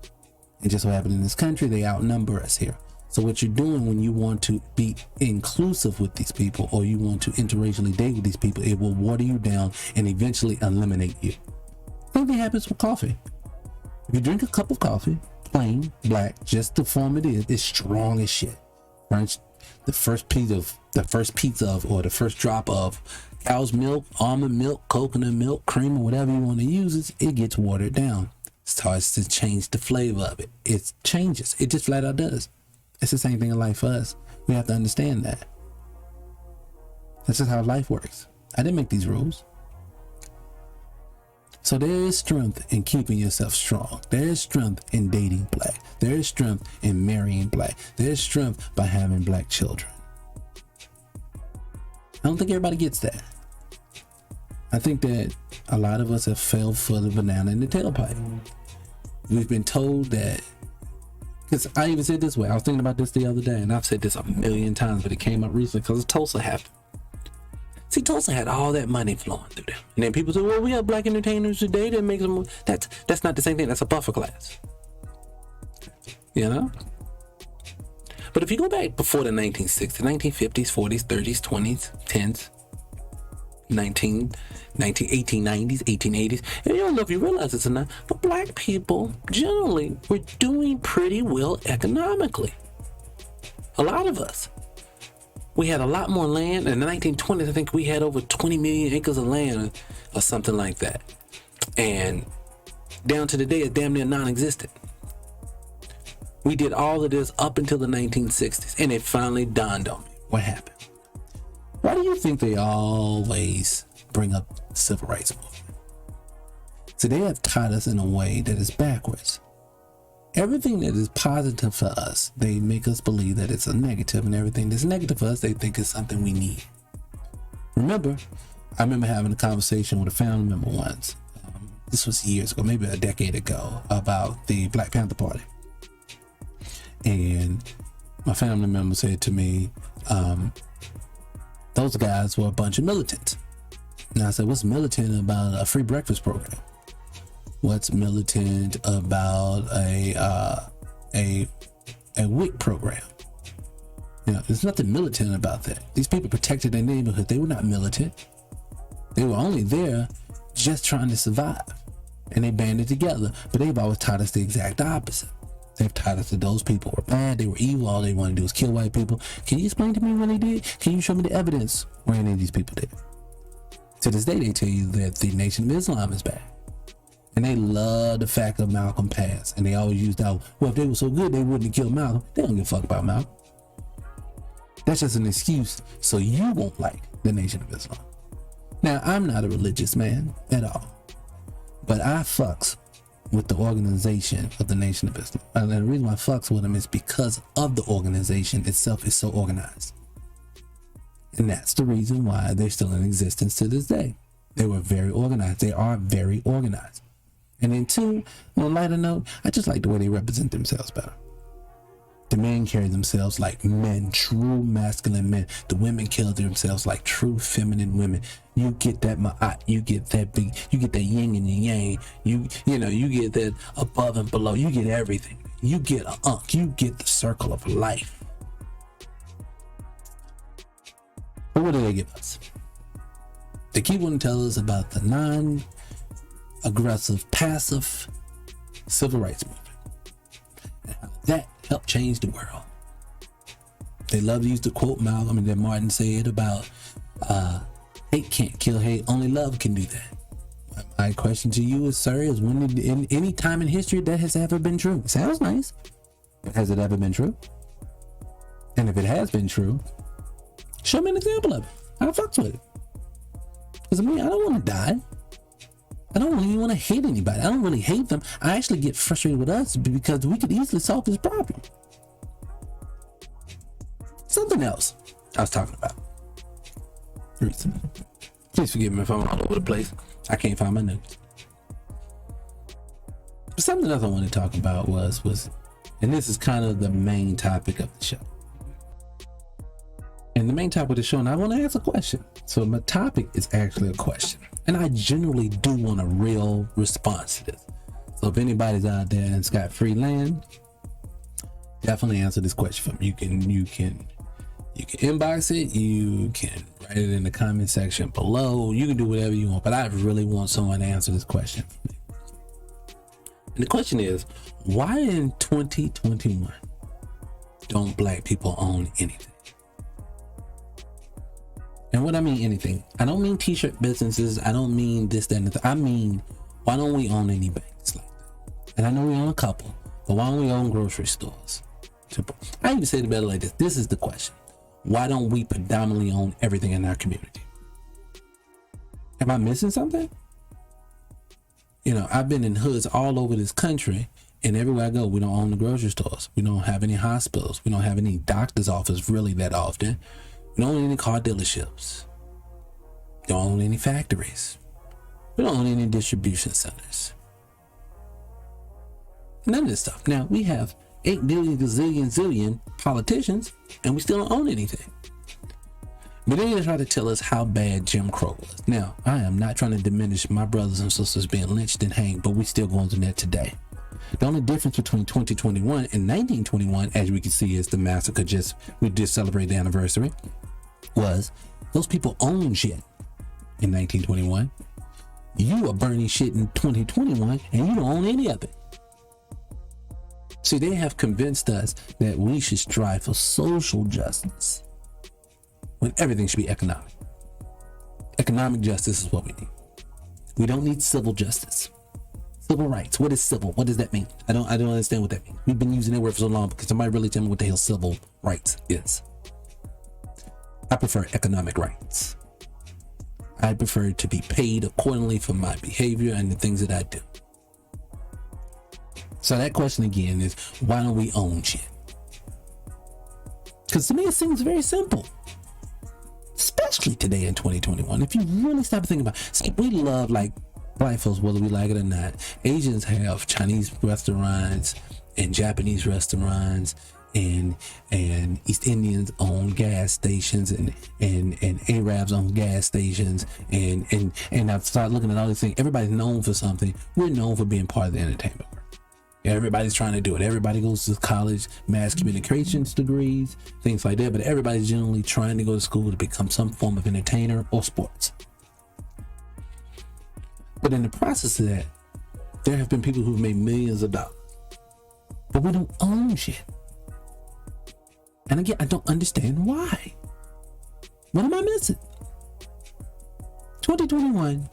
S6: And just what happened in this country, they outnumber us here. So what you're doing when you want to be inclusive with these people, or you want to interracially date with these people, it will water you down and eventually eliminate you. Same thing happens with coffee. If you drink a cup of coffee, plain, black, just the form it is, it's strong as shit. Right? The first pizza of, or the first drop of cow's milk, almond milk, coconut milk, cream, or whatever you want to use, it gets watered down. It starts to change the flavor of it. It changes. It just flat out does. It's the same thing in life for us. We have to understand that. That's just how life works. I didn't make these rules. So there is strength in keeping yourself strong. There is strength in dating black. There is strength in marrying black. There is strength by having black children. I don't think everybody gets that. I think that a lot of us have fell for the banana in the tailpipe. We've been told that, because I even said this way. I was thinking about this the other day, and I've said this a million times, but it came up recently because Tulsa happened. See, Tulsa had all that money flowing through them. And then people say, well, we have black entertainers today that make them. That's not the same thing. That's a buffer class. You know? But if you go back before the 1960s, 1950s, 40s, 30s, 20s, 10s, 1890s, 1880s, and you don't know if you realize this or not, but black people generally were doing pretty well economically. A lot of us. We had a lot more land. In the 1920s, I think we had over 20 million acres of land or something like that. And down to the day, it's damn near non-existent. We did all of this up until the 1960s, and it finally dawned on me. What happened? Why do you think they always bring up the civil rights movement? So they have taught us in a way that is backwards. Everything that is positive for us, they make us believe that it's a negative, and everything that's negative for us, they think is something we need. I remember having a conversation with a family member once. This was years ago, maybe a decade ago, about the Black Panther Party. And my family member said to me, those guys were a bunch of militants. And I said, what's militant about a free breakfast program? What's militant about a WIC program? You know, there's nothing militant about that. These people protected their neighborhood. They were not militant. They were only there just trying to survive. And they banded together. But they've always taught us the exact opposite. They've taught us that those people were bad, they were evil, all they wanted to do was kill white people. Can you explain to me what they did? Can you show me the evidence where any of these people did? To this day, they tell you that the Nation of Islam is bad. And they love the fact that Malcolm passed. And they always used that, well, if they were so good, they wouldn't have killed Malcolm. They don't give a fuck about Malcolm. That's just an excuse so you won't like the Nation of Islam. Now, I'm not a religious man at all, but I fucks with the organization of the Nation of Islam. And the reason why I fucks with them is because of the organization itself is so organized. And that's the reason why they're still in existence to this day. They were very organized. They are very organized. And then two, on a lighter note, I just like the way they represent themselves better. The men carry themselves like men, true masculine men. The women carry themselves like true feminine women. You get that ma'at, you get that big, you get that yin and yang. You get that above and below. You get everything. You get a unk. You get the circle of life. But what do they give us? They keep wanting to tell us about the non-aggressive, passive civil rights movement. And how that helped change the world. They love to use the quote Malcolm that Martin said about hate can't kill hate, only love can do that. My question to you is, sir, is when in any time in history that has ever been true? It sounds nice, but has it ever been true? And if it has been true, show me an example of it. I fucks with it. Because I don't want to die. I don't really want to hate anybody. I don't really hate them. I actually get frustrated with us because we could easily solve this problem. Something else I was talking about recently. Please forgive me if I'm all over the place. I can't find my notes. But something else I wanted to talk about was, and this is kind of the main topic of the show. And the main topic of the show, and I want to ask a question. So my topic is actually a question. And I generally do want a real response to this. So if anybody's out there and's got free land, definitely answer this question for me. You can inbox it, you can write it in the comment section below, you can do whatever you want, but I really want someone to answer this question for me. And the question is, why in 2021 don't black people own anything? And what I mean anything, I don't mean t-shirt businesses, I don't mean this, that, and the I mean, why don't we own any banks like that? And I know we own a couple, but why don't we own grocery stores? Simple. I even say it better like this. This is the question. Why don't we predominantly own everything in our community? Am I missing something? I've been in hoods all over this country, and everywhere I go, we don't own the grocery stores. We don't have any hospitals. We don't have any doctor's office really that often. We don't own any car dealerships. We don't own any factories. We don't own any distribution centers. None of this stuff. Now, we have 8 billion gazillion zillion politicians, and we still don't own anything. But then they try to tell us how bad Jim Crow was. Now, I am not trying to diminish my brothers and sisters being lynched and hanged, but we still going through that today. The only difference between 2021 and 1921, as we can see, is the massacre we just celebrated the anniversary, was those people own shit in 1921. You are burning shit in 2021 and you don't own any of it. See, they have convinced us that we should strive for social justice when everything should be economic. Economic justice is what we need. We don't need civil justice. Civil rights. What is civil? What does that mean? I don't understand what that means. We've been using that word for so long because somebody really tell me what the hell civil rights is. I prefer economic rights. I prefer to be paid accordingly for my behavior and the things that I do. So that question again is, why don't we own shit? Because to me it seems very simple. Especially today in 2021. If you really stop thinking about it. See, we love, like, black folks, whether we like it or not. Asians have Chinese restaurants and Japanese restaurants, and East Indians own gas stations, and Arabs own gas stations, and I've started looking at all these things. Everybody's known for something. We're known for being part of the entertainment world. Everybody's trying to do it. Everybody goes to college, mass communications degrees, things like that, but everybody's generally trying to go to school to become some form of entertainer or sports. But in the process of that, there have been people who've made millions of dollars, but we don't own shit. And again, I don't understand why. What am I missing? 2021.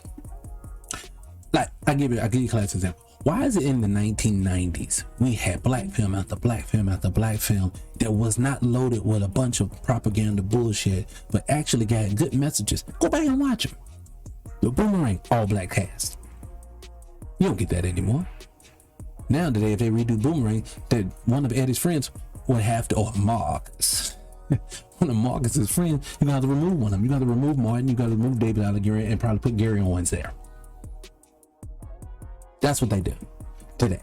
S6: Like, I'll give you a class example. Why is it in the 1990s we had black film after black film after black film that was not loaded with a bunch of propaganda bullshit, but actually got good messages? Go back and watch them. The Boomerang, all black cast. You don't get that anymore. Now today, if they redo Boomerang, that one of Eddie's friends would have to, or Marcus. One of Marcus's friends, you got to remove one of them. You got to remove Martin, you got to remove David Allegary, and probably put Gary Owens there. That's what they do today.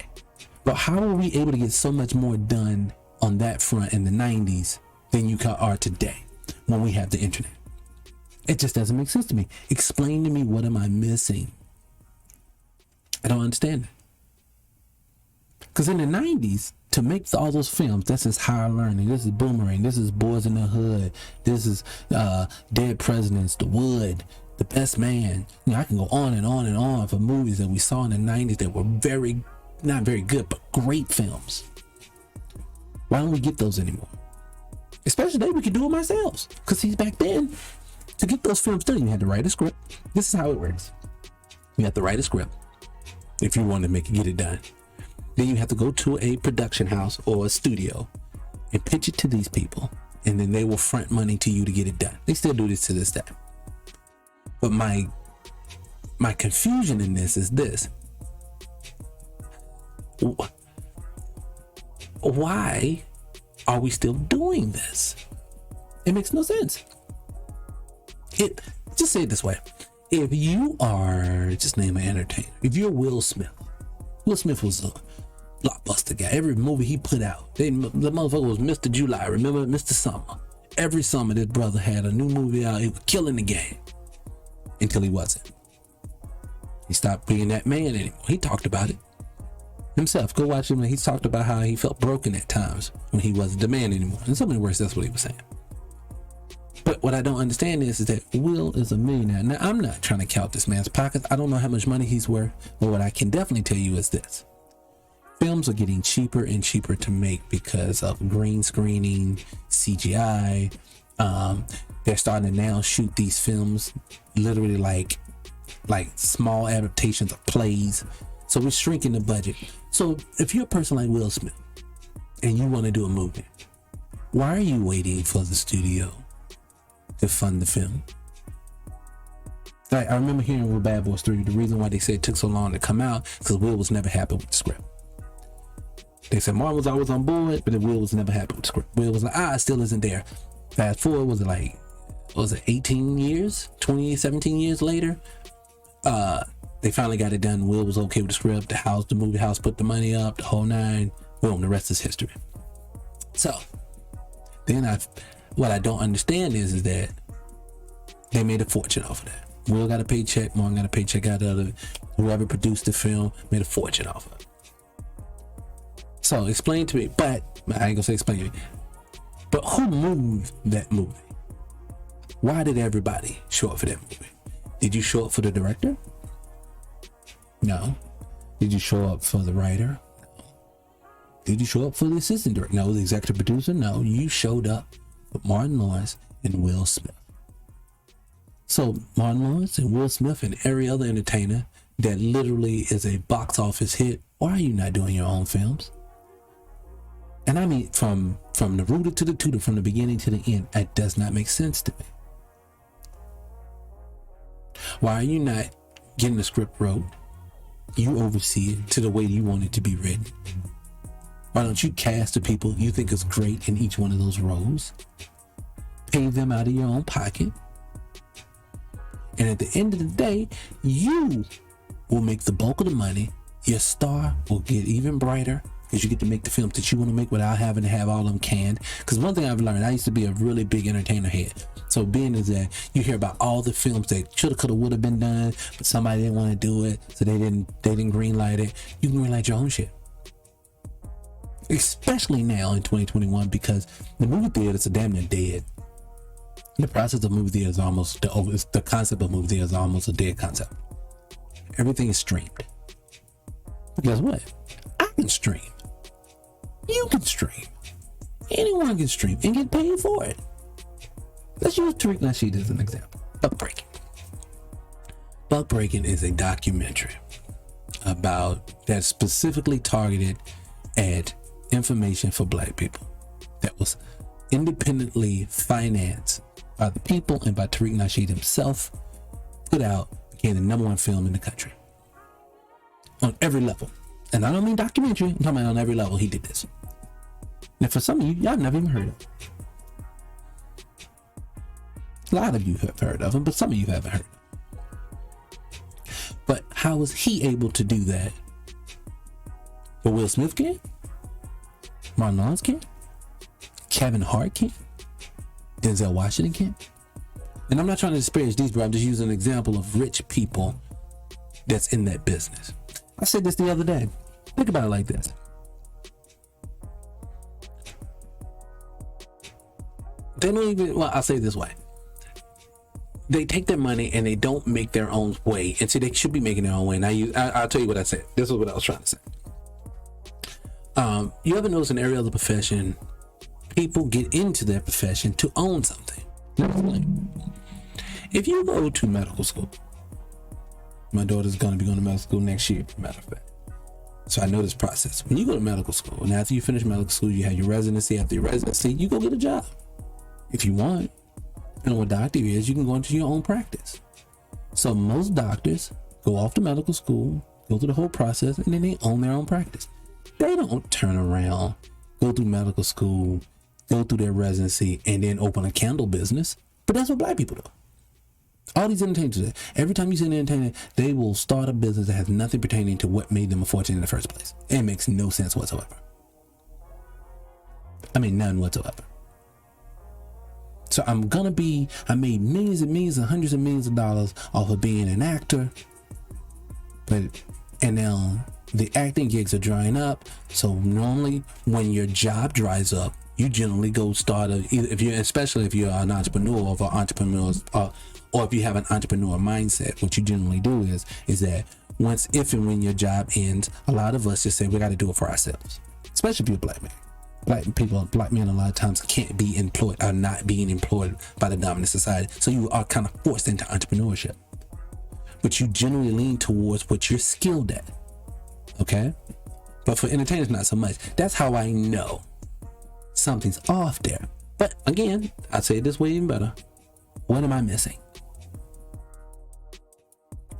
S6: But how are we able to get so much more done on that front in the 90s than you are today when we have the internet? It just doesn't make sense to me. Explain to me, what am I missing? I don't understand it. Because in the 90s, to make all those films, this is Higher Learning, this is Boomerang, this is Boys in the Hood, this is Dead Presidents, The Wood, The Best Man. You know, I can go on and on and on for movies that we saw in the 90s that were not very good, but great films. Why don't we get those anymore? Especially today, we can do them ourselves. Because see, back then, to get those films done, you had to write a script. This is how it works. You have to write a script if you want to get it done. Then you have to go to a production house or a studio and pitch it to these people, and then they will front money to you to get it done. They still do this to this day. But my confusion in this is this. Why are we still doing this? It makes no sense. Just say it this way. If you are, just name an entertainer. If you're Will Smith was a blockbuster guy. Every movie he put out, the motherfucker was Mr. July. Remember Mr. Summer? Every summer this brother had a new movie out. He was killing the game until he wasn't. He stopped being that man anymore. He talked about it himself. Go watch him. He talked about how he felt broken at times when he wasn't the man anymore. In so many words, that's what he was saying. But what I don't understand is that Will is a millionaire. Now, I'm not trying to count this man's pockets. I don't know how much money he's worth. But what I can definitely tell you is this. Films are getting cheaper and cheaper to make because of green screening, CGI. They're starting to now shoot these films literally like small adaptations of plays. So we're shrinking the budget. So if you're a person like Will Smith and you want to do a movie, why are you waiting for the studio to fund the film? Like, I remember hearing with Bad Boys 3, the reason why they said it took so long to come out because Will was never happy with the script. They said Martin was always on board, but Will was never happy with the script. Will was like, it still isn't there. Fast forward, was it 18 years, 17 years later? They finally got it done. Will was okay with the script. The movie house put the money up, the whole nine. Boom, the rest is history. So, then what I don't understand is that they made a fortune off of that. Will got a paycheck, Martin got a paycheck out of it. Whoever produced the film made a fortune off of it. So explain to me, but I ain't gonna say explain to me, but who moved that movie? Why did everybody show up for that movie? Did you show up for the director? No. Did you show up for the writer? No. Did you show up for the assistant director? No. The executive producer? No. You showed up for Martin Lawrence and Will Smith. So Martin Lawrence and Will Smith and every other entertainer that literally is a box office hit, why are you not doing your own films? And I mean, from the rooter to the tutor, from the beginning to the end, that does not make sense to me. Why are you not getting the script wrote? You oversee it to the way you want it to be written. Why don't you cast the people you think is great in each one of those roles? Pay them out of your own pocket. And at the end of the day, you will make the bulk of the money. Your star will get even brighter because you get to make the films that you want to make without having to have all of them canned. Because one thing I've learned, I used to be a really big entertainer head. So being is that you hear about all the films that shoulda, coulda, woulda been done, but somebody didn't want to do it, so they didn't green light it. You can green light your own shit. Especially now in 2021, because the movie theaters are damn near dead. The process of movie theaters is almost the concept of movie theaters is almost a dead concept. Everything is streamed. But guess what? I can stream. You can stream. Anyone can stream and get paid for it. Let's use Tariq Nasheed as an example. Buck Breaking. Buck Breaking is a documentary about that's specifically targeted at information for Black people that was independently financed by the people and by Tariq Nasheed himself, put out, became the #1 film in the country. On every level. And I don't mean documentary, I'm talking about on every level he did this. Now for some of you, y'all never even heard of him. A lot of you have heard of him, but some of you haven't heard of him. But how was he able to do that? But Will Smith can? Martin Lawrence can? Kevin Hart can? Denzel Washington can? And I'm not trying to disparage these, but I'm just using an example of rich people that's in that business. I said this the other day. Think about it like this. They don't even, well, I'll say it this way. They take their money and they don't make their own way. And see, they should be making their own way. Now, I'll tell you what I said. This is what I was trying to say. You ever notice in every other profession, people get into their profession to own something? Let me explain. If you go to medical school, my daughter's going to be going to medical school next year, matter of fact. So I know this process. When you go to medical school, and after you finish medical school, you have your residency. After your residency, you go get a job. If you want. And what doctor is, you can go into your own practice. So most doctors go off to medical school, go through the whole process, and then they own their own practice. They don't turn around, go through medical school, go through their residency, and then open a candle business. But that's what black people do. All these entertainers do. Every time you see an entertainer, they will start a business that has nothing pertaining to what made them a fortune in the first place. It makes no sense whatsoever. I mean, none whatsoever. So I made millions and millions and hundreds of millions of dollars off of being an actor. And now the acting gigs are drying up. So normally when your job dries up, you generally go start especially if you're an entrepreneur or if you have an entrepreneur mindset. What you generally do is that if and when your job ends, a lot of us just say we got to do it for ourselves, especially if you're a black man. Black men a lot of times can't be employed, are not being employed by the dominant society. So you are kind of forced into entrepreneurship. But you generally lean towards what you're skilled at. Okay? But for entertainers, not so much. That's how I know something's off there. But again, I'd say it this way even better. What am I missing?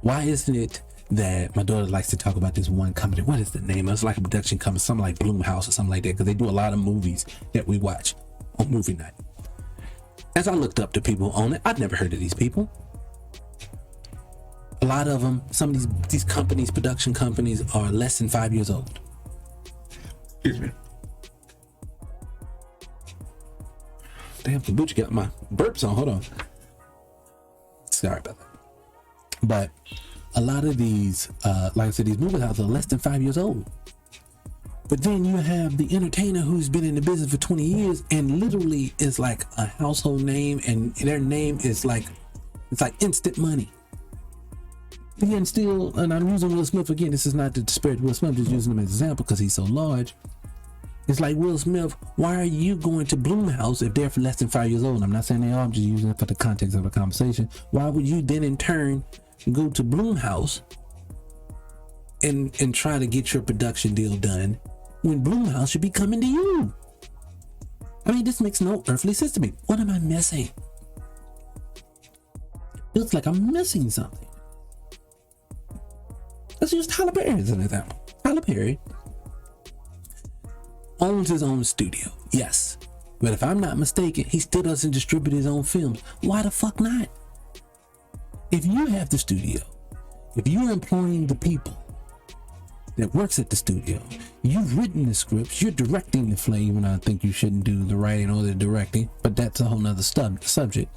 S6: Why isn't it that my daughter likes to talk about this one company? What is the name? It's like a production company, something like Bloomhouse or something like that, because they do a lot of movies that we watch on movie night. As I looked up to people who own it, I'd never heard of these people. A lot of them, some of these companies, production companies, are less than 5 years old. Excuse me. Damn, kombucha got my burps on. Hold on. Sorry about that. But a lot of these, like I said, these movie houses are less than 5 years old. But then you have the entertainer who's been in the business for 20 years and literally is like a household name, and their name is like, it's like instant money. Again, still, and I'm using Will Smith again. This is not to disparage Will Smith, just using him as an example because he's so large. It's like, Will Smith, why are you going to Bloomhouse if they're for less than 5 years old? I'm not saying they are, I'm just using it for the context of the conversation. Why would you then in turn go to Bloomhouse and try to get your production deal done when Bloomhouse should be coming to you? I mean, this makes no earthly sense to me. What am I missing? It looks like I'm missing something. Let's use Tyler Perry as an example. Tyler Perry owns his own studio, yes. But if I'm not mistaken, he still doesn't distribute his own films. Why the fuck not? If you have the studio, if you're employing the people that works at the studio, you've written the scripts, you're directing the film, even though I think you shouldn't do the writing or the directing, but that's a whole nother subject.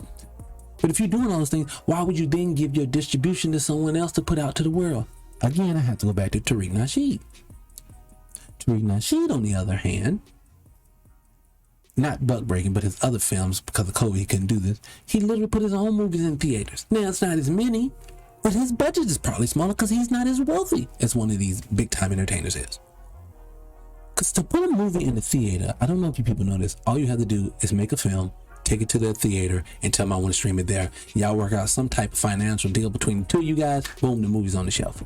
S6: But if you're doing all those things, why would you then give your distribution to someone else to put out to the world? Again, I have to go back to Tariq Nasheed. Tariq Nasheed, on the other hand, not Buck Breaking, but his other films, because of COVID, he couldn't do this. He literally put his own movies in theaters. Now, it's not as many, but his budget is probably smaller because he's not as wealthy as one of these big-time entertainers is. Because to put a movie in the theater, I don't know if you people know this, all you have to do is make a film, take it to the theater, and tell them I want to stream it there. Y'all work out some type of financial deal between the two of you guys, boom, the movie's on the shelf.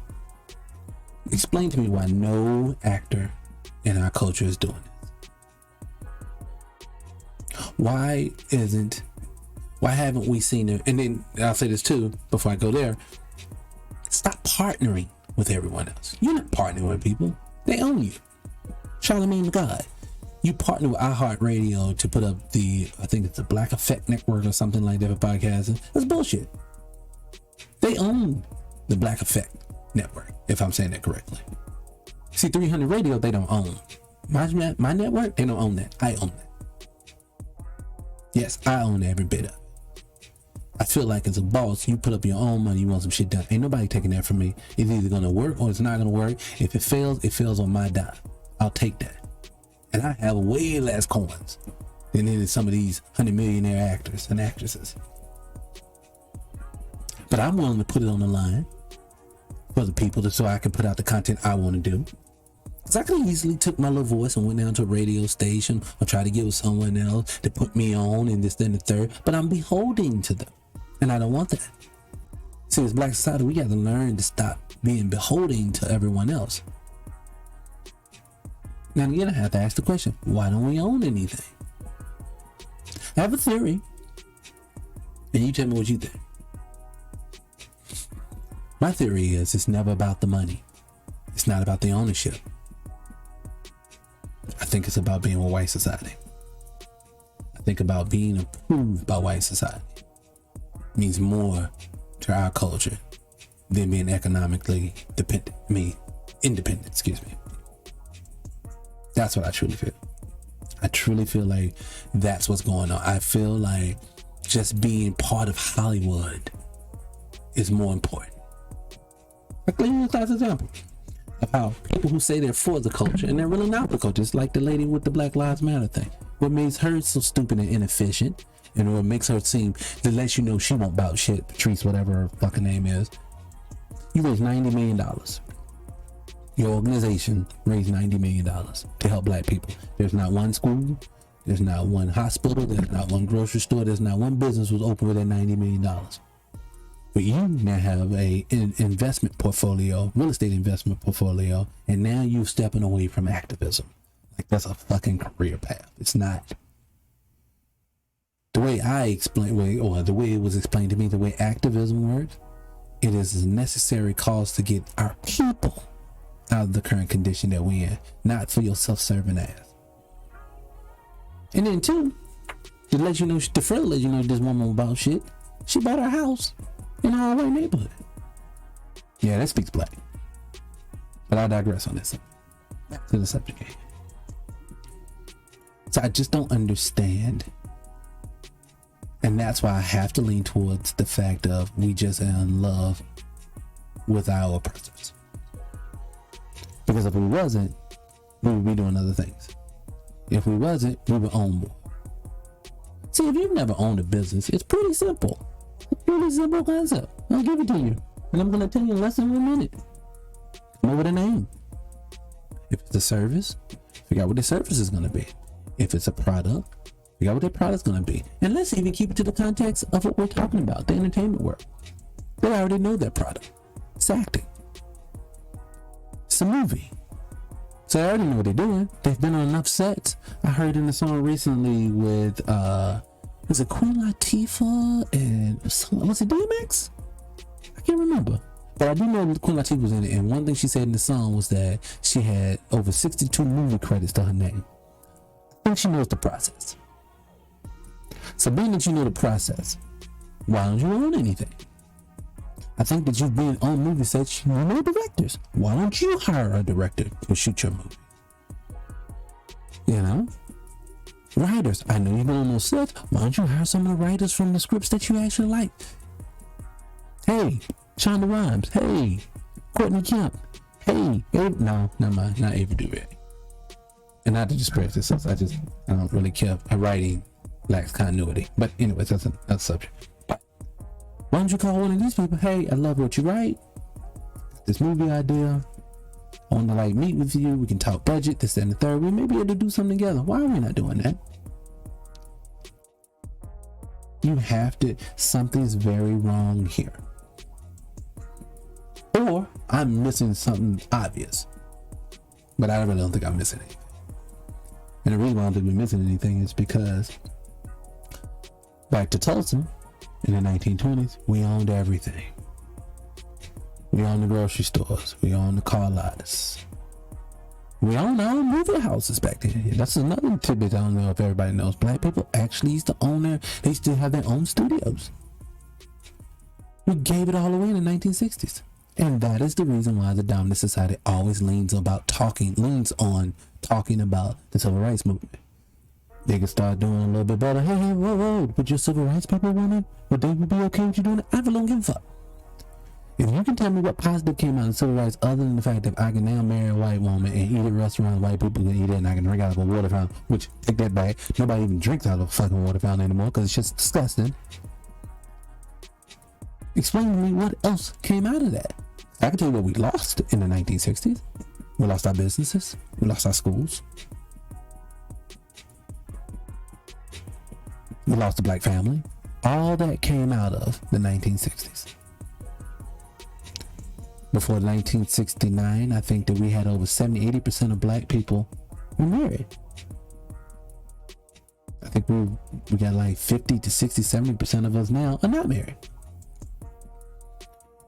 S6: Explain to me why no actor in our culture is doing this. Why haven't we seen it? And then I'll say this too, before I go there, partnering with everyone else. You're not partnering with people. They own you. Charlamagne the God. You partner with iHeartRadio to put up I think it's the Black Effect Network or something like that for podcasting. That's bullshit. They own the Black Effect Network, if I'm saying that correctly. See, 300 Radio, they don't own. My network, they don't own that. I own that. Yes, I own every bit of it. I feel like as a boss, you put up your own money, you want some shit done. Ain't nobody taking that from me. It's either going to work or it's not going to work. If it fails on my dime. I'll take that. And I have way less coins than any of some of these 100 millionaire actors and actresses. But I'm willing to put it on the line for the people so I can put out the content I want to do. Because I could have easily took my little voice and went down to a radio station or try to get with someone else to put me on and this, then the third. But I'm beholden to them. And I don't want that. See, as Black society, we got to learn to stop being beholden to everyone else. Now again, I have to ask the question, why don't we own anything? I have a theory. And you tell me what you think. My theory is it's never about the money. It's not about the ownership. I think it's about being with white society. I think about being approved by white society means more to our culture than being economically independent, excuse me. That's what I truly feel. I truly feel like that's what's going on. I feel like just being part of Hollywood is more important. I'll give you a class example of how people who say they're for the culture and they're really not the culture. It's like the lady with the Black Lives Matter thing. What makes her so stupid and inefficient, and what makes her seem to let you know she won't bout shit, Patrice, whatever her fucking name is. You raised $90 million. Your organization raised $90 million to help black people. There's not one school, there's not one hospital, there's not one grocery store, there's not one business was open with that $90 million. But you now have a investment portfolio, real estate investment portfolio, and now you're stepping away from activism. Like that's a fucking career path. It's not. The way I explain, or the way it was explained to me, the way activism works, it is a necessary cause to get our people out of the current condition that we're in, not for your self-serving ass. And then two, to let you know, to further let you know this woman about shit, she bought her house in our white neighborhood. Yeah, that speaks black. But I digress on this. Back to the subject. So I just don't understand. And that's why I have to lean towards the fact of we just are in love with our oppressors. Because if we wasn't, we would be doing other things. If we wasn't, we would own more. See, if you've never owned a business, it's pretty simple. It's a really simple concept. I'll give it to you. And I'm going to tell you in less than 1 minute. Come up with a name. If it's a service, figure out what the service is going to be. If it's a product, figure out what that product's going to be. And let's even keep it to the context of what we're talking about, the entertainment world. They already know that product. It's acting. It's a movie. So they already know what they're doing. They've been on enough sets. I heard in a song recently with, was it Queen Latifah and was it DMX? I can't remember. But I do know Queen Latifah was in it. And one thing she said in the song was that she had over 62 movie credits to her name. I think she knows the process. So being that you know the process, why don't you own anything? I think that you've been on movie sets, you know directors. Why don't you hire a director to shoot your movie? You know? Writers, I know you've been on those sets. Why don't you hire some of the writers from the scripts that you actually like? Hey, Shonda Rhimes. Hey, Courtney Kemp. Hey, no, never mind, not Ava DuVernay. And not to disparage this, I don't really care. Her writing lacks continuity. But anyways, that's another subject. But why don't you call one of these people? Hey, I love what you write. This movie idea. I want to meet with you. We can talk budget, this, that, and the third. We may be able to do something together. Why are we not doing that? You have to, something's very wrong here. Or I'm missing something obvious. But I really don't think I'm missing anything. And the reason why I don't think we're missing anything is because back to Tulsa in the 1920s, we owned everything. We own the grocery stores. We own the car lots. We own our own movie houses back then. That's another tidbit I don't know if everybody knows. Black people actually used to own they still have their own studios. We gave it all away in the 1960s. And that is the reason why the dominant society always leans on talking about the civil rights movement. They could start doing a little bit better. Hey, whoa, would your civil rights people, woman? Would they be okay with you doing it? I don't give a fuck. If you can tell me what positive came out of civil rights other than the fact that I can now marry a white woman and eat at restaurants white people can eat it, and I can drink out of a water fountain, which, take that back, nobody even drinks out of a fucking water fountain anymore because it's just disgusting. Explain to me what else came out of that. I can tell you what we lost in the 1960s. We lost our businesses. We lost our schools. We lost the black family. All that came out of the 1960s. Before 1969, I think that we had over 70-80% of black people were married. I think we got like 50 to 60, 70% of us now are not married.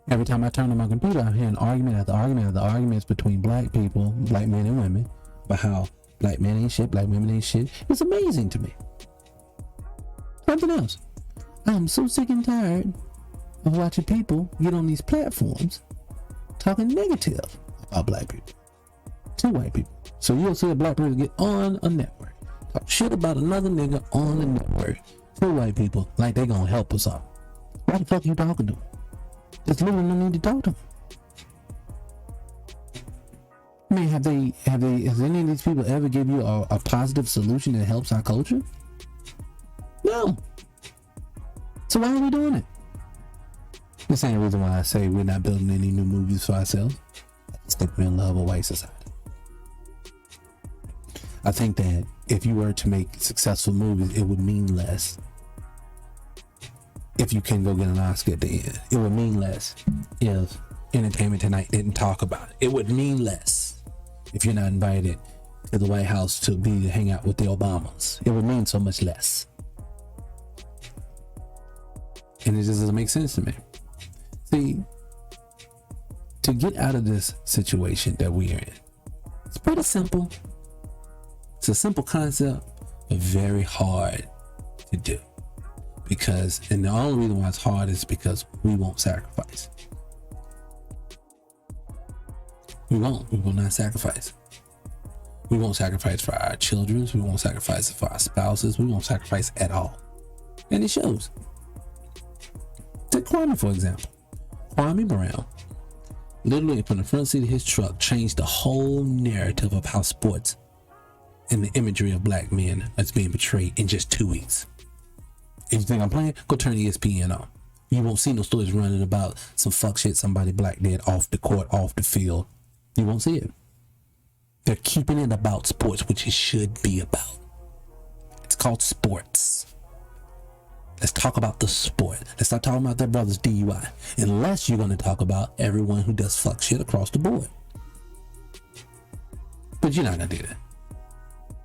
S6: Every time I turn on my computer, I hear an argument after argument after arguments between black people, black men and women, about how black men ain't shit, black women ain't shit. It's amazing to me. Something else. I'm so sick and tired of watching people get on these platforms talking negative about black people to white people. So you'll see a black person get on a network, talk shit about another nigga on the network to white people like they gonna help us out. Why the fuck are you talking to them? There's literally no need to talk to them. I mean, has any of these people ever give you a positive solution that helps our culture? No. So why are we doing it? This ain't the reason why I say we're not building any new movies for ourselves. I just think we're in love with white society. I think that if you were to make successful movies, it would mean less. If you can go get an Oscar at the end, it would mean less if Entertainment Tonight didn't talk about it. It would mean less if you're not invited to the White House to hang out with the Obamas. It would mean so much less. And it just doesn't make sense to me. See, to get out of this situation that we are in, it's pretty simple. It's a simple concept, but very hard to do. And the only reason why it's hard is because we won't sacrifice. We will not sacrifice. We won't sacrifice for our children. We won't sacrifice for our spouses. We won't sacrifice at all. And it shows. Take Kwame, for example. Kwame Brown, literally from the front seat of his truck, changed the whole narrative of how sports and the imagery of black men is being portrayed in just 2 weeks. If you think I'm playing, go turn ESPN on. You won't see no stories running about some fuck shit somebody black did off the court, off the field. You won't see it. They're keeping it about sports, which it should be about. It's called sports. Let's talk about the sport. Let's stop talking about their brother's DUI. Unless you're going to talk about everyone who does fuck shit across the board. But you're not going to do that.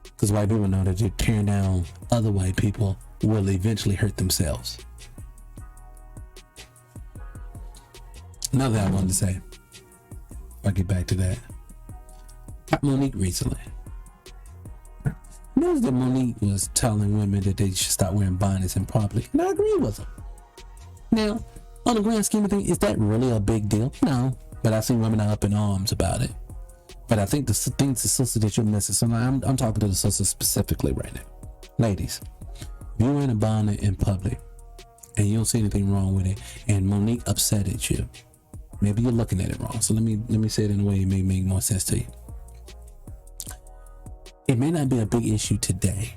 S6: Because white people know that you're tearing down other white people will eventually hurt themselves. Another thing I wanted to say, I'll get back to that. Got Monique recently. Notice that Monique was telling women that they should stop wearing bonnets in public, and I agree with her. Now, on the grand scheme of things, is that really a big deal? No, but I see women are up in arms about it. But I think the sister that you're missing, so I'm talking to the sister specifically right now. Ladies, if you're wearing a bonnet in public and you don't see anything wrong with it, and Monique upset at you, maybe you're looking at it wrong. So let me say it in a way it may make more sense to you. It may not be a big issue today,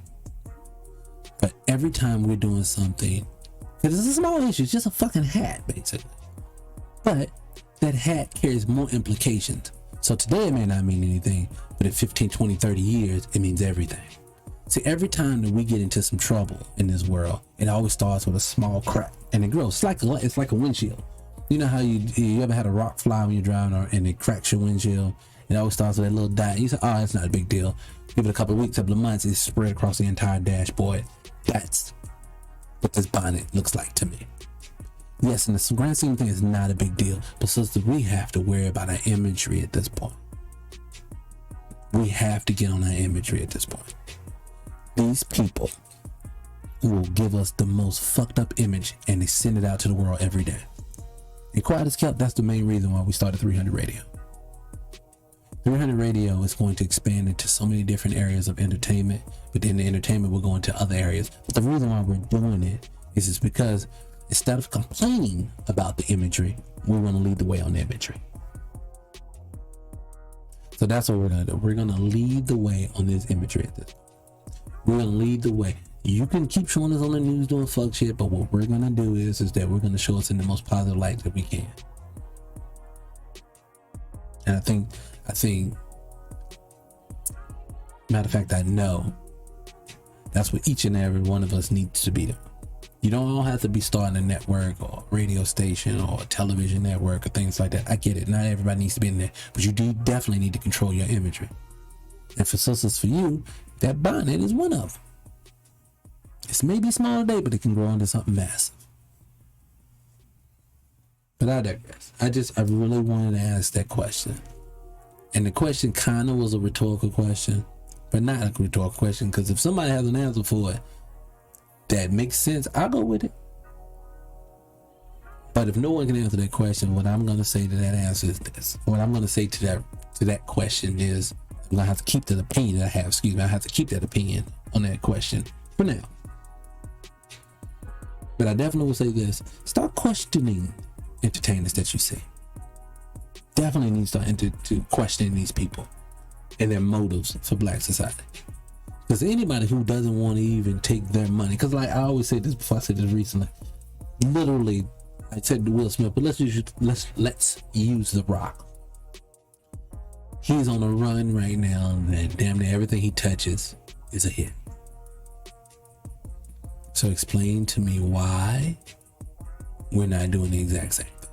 S6: but every time we're doing something, because it's a small issue, it's just a fucking hat, basically. But that hat carries more implications. So today it may not mean anything, but in 15, 20, 30 years, it means everything. See, every time that we get into some trouble in this world, it always starts with a small crack, and it grows. It's like a windshield. You know how you ever had a rock fly when you're driving, and it cracks your windshield? It always starts with that little dot. You say, oh, it's not a big deal. Give it a couple of weeks, couple of months, it's spread across the entire dashboard. That's what this bonnet looks like to me. Yes, in the grand scheme of things, it's not a big deal. But sister, we have to worry about our imagery at this point. We have to get on our imagery at this point. These people will give us the most fucked up image, and they send it out to the world every day. And quiet as kept, that's the main reason why we started 300 Radio. 300 Radio is going to expand into so many different areas of entertainment. Within the entertainment, we're going to other areas. But the reason why we're doing it is because instead of complaining about the imagery, we want to lead the way on the imagery. So that's what we're going to do. We're going to lead the way on this imagery. We're going to lead the way. You can keep showing us on the news doing fuck shit, but what we're going to do is that we're going to show us in the most positive light that we can. And I think, matter of fact, I know that's what each and every one of us needs to be doing. You don't all have to be starting a network or a radio station or a television network or things like that. I get it. Not everybody needs to be in there, but you do definitely need to control your imagery. And for sisters, for you, that bonnet is one of them. It's maybe small today, but it can grow into something massive. But I digress. I really wanted to ask that question. And the question kind of was a rhetorical question, but not a rhetorical question, because if somebody has an answer for it that makes sense, I'll go with it. But if no one can answer that question, what I'm going to say to that answer is this. What I'm going to say to that question is, I'm going to have to keep that opinion that I have. I have to keep that opinion on that question for now. But I definitely will say this. Start questioning entertainers that you see. Definitely need to start to questioning these people and their motives for black society. Because anybody who doesn't want to even take their money, because like I always said this before, I said this recently, literally I said to Will Smith, but let's use The Rock. He's on a run right now that damn near everything he touches is a hit. So explain to me why we're not doing the exact same thing.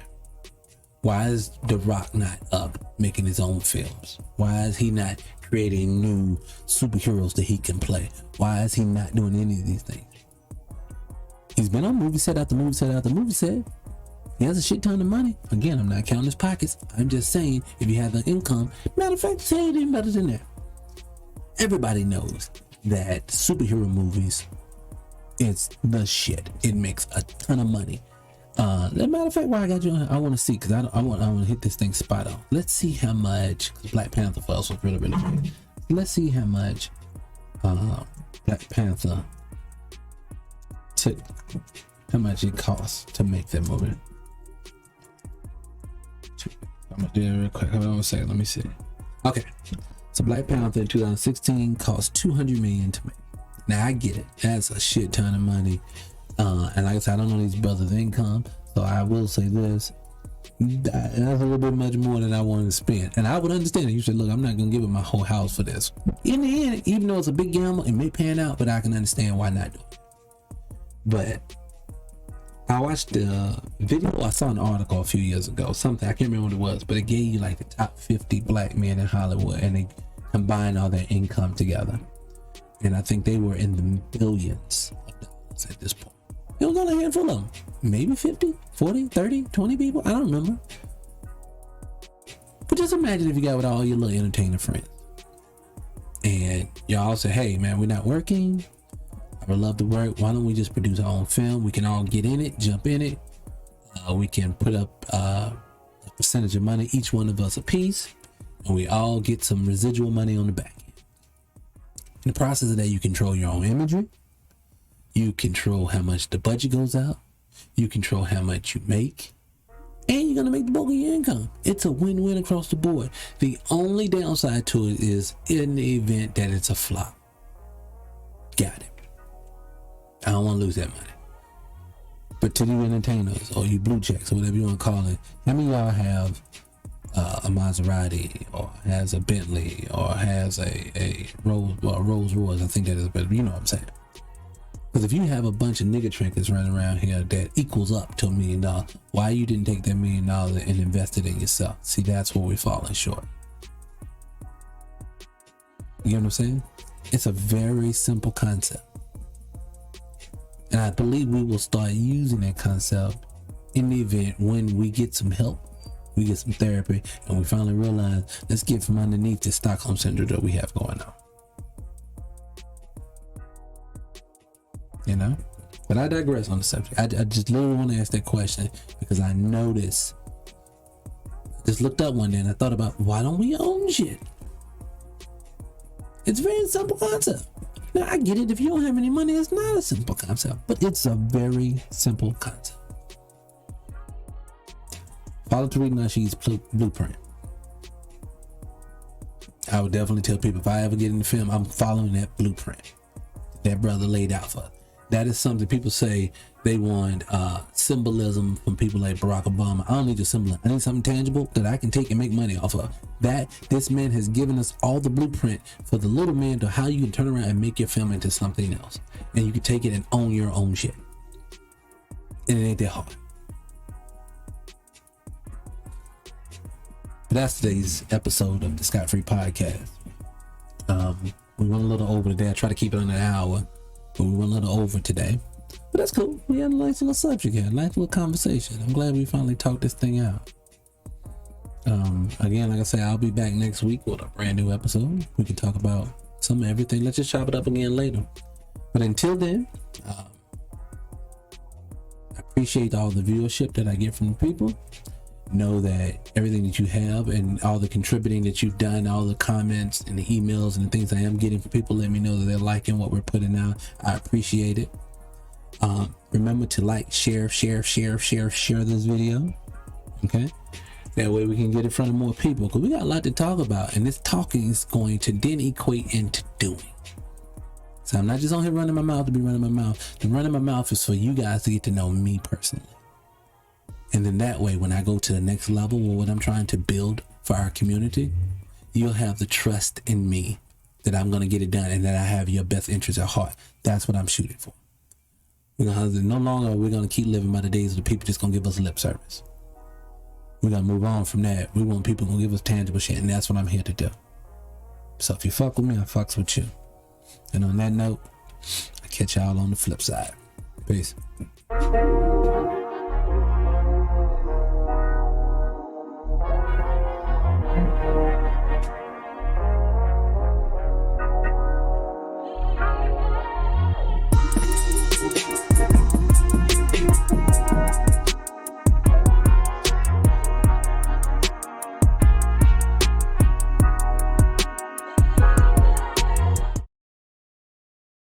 S6: Why is The Rock not up making his own films? Why is he not creating new superheroes that he can play? Why is he not doing any of these things? He's been on movie set after movie set after movie set. He has a shit ton of money. Again, I'm not counting his pockets. I'm just saying, if you have the income, matter of fact, say it even better than that. Everybody knows that superhero movies is the shit. It makes a ton of money. As a matter of fact, why I got you on, I want to see, because I want to hit this thing spot on. Let's see how much Black Panther for us was really great. Let's see how much Black Panther took, how much it costs to make that movie. I'm gonna do it real quick. Hold on a second. Let me see. Okay, so Black Panther in 2016 cost $200 million to make. Now I get it. That's a shit ton of money. And like I said, I don't know these brothers' income, so I will say this. That's a little bit much more than I wanted to spend. And I would understand it. You said, look, I'm not going to give it my whole house for this. In the end, even though it's a big gamble, it may pan out, but I can understand why not do it. But I watched the video. I saw an article a few years ago, something, I can't remember what it was, but it gave you like the top 50 black men in Hollywood, and they combined all their income together. And I think they were in the billions of dollars at this point. It was only a handful of them. Maybe 50, 40, 30, 20 people. I don't remember. But just imagine if you got with all your little entertainer friends. And y'all say, hey, man, we're not working. I would love to work. Why don't we just produce our own film? We can all get in it, jump in it. We can put up a percentage of money, each one of us a piece. And we all get some residual money on the back end. In the process of that, you control your own imagery. You control how much the budget goes out. You control how much you make. And you're going to make the bulk of your income. It's a win-win across the board. The only downside to it is in the event that it's a flop. Got it. I don't want to lose that money. But to you entertainers, or you blue checks, or whatever you want to call it, how many of y'all have a Maserati, or has a Bentley, or has a Rolls Royce? I think that is better. You know what I'm saying? Because if you have a bunch of nigga trinkets running around here that equals up to $1 million, why you didn't take that $1 million and invest it in yourself? See, that's where we're falling short. You know what I'm saying? It's a very simple concept. And I believe we will start using that concept in the event when we get some help, we get some therapy, and we finally realize, let's get from underneath the Stockholm syndrome that we have going on. You know? But I digress on the subject. I just literally want to ask that question because I noticed, just looked up one day and I thought about, why don't we own shit? It's a very simple concept. Now, I get it. If you don't have any money, it's not a simple concept, but it's a very simple concept. Follow Tariq Nasheed's blueprint. I would definitely tell people, if I ever get in the film, I'm following that blueprint that brother laid out for us. That is something people say they want symbolism from people like Barack Obama. I don't need a symbolism. I need something tangible that I can take and make money off of. That this man has given us all the blueprint for the little man to how you can turn around and make your film into something else. And you can take it and own your own shit. And it ain't that hard. But that's today's episode of the Scott Free Podcast. We went a little over today. I try to keep it on an hour, but we went a little over today. But that's cool. We had a nice little subject here, a nice little conversation. I'm glad we finally talked this thing out. Again, like I say, I'll be back next week with a brand new episode. We can talk about some of everything. Let's just chop it up again later. But until then, I appreciate all the viewership that I get from the people. Know that everything that you have and all the contributing that you've done, all the comments and the emails and the things I am getting from people, let me know that they're liking what we're putting out. I appreciate it. Remember to like, share this video. Okay, that way we can get in front of more people, because we got a lot to talk about, and this talking is going to then equate into doing. So I'm not just on here running my mouth to be running my mouth. The running my mouth is for you guys to get to know me personally. And then that way, when I go to the next level with what I'm trying to build for our community, you'll have the trust in me that I'm going to get it done and that I have your best interest at heart. That's what I'm shooting for. No longer are we going to keep living by the days of the people just going to give us lip service. We're going to move on from that. We want people going to give us tangible shit, and that's what I'm here to do. So if you fuck with me, I fucks with you. And on that note, I catch y'all on the flip side. Peace.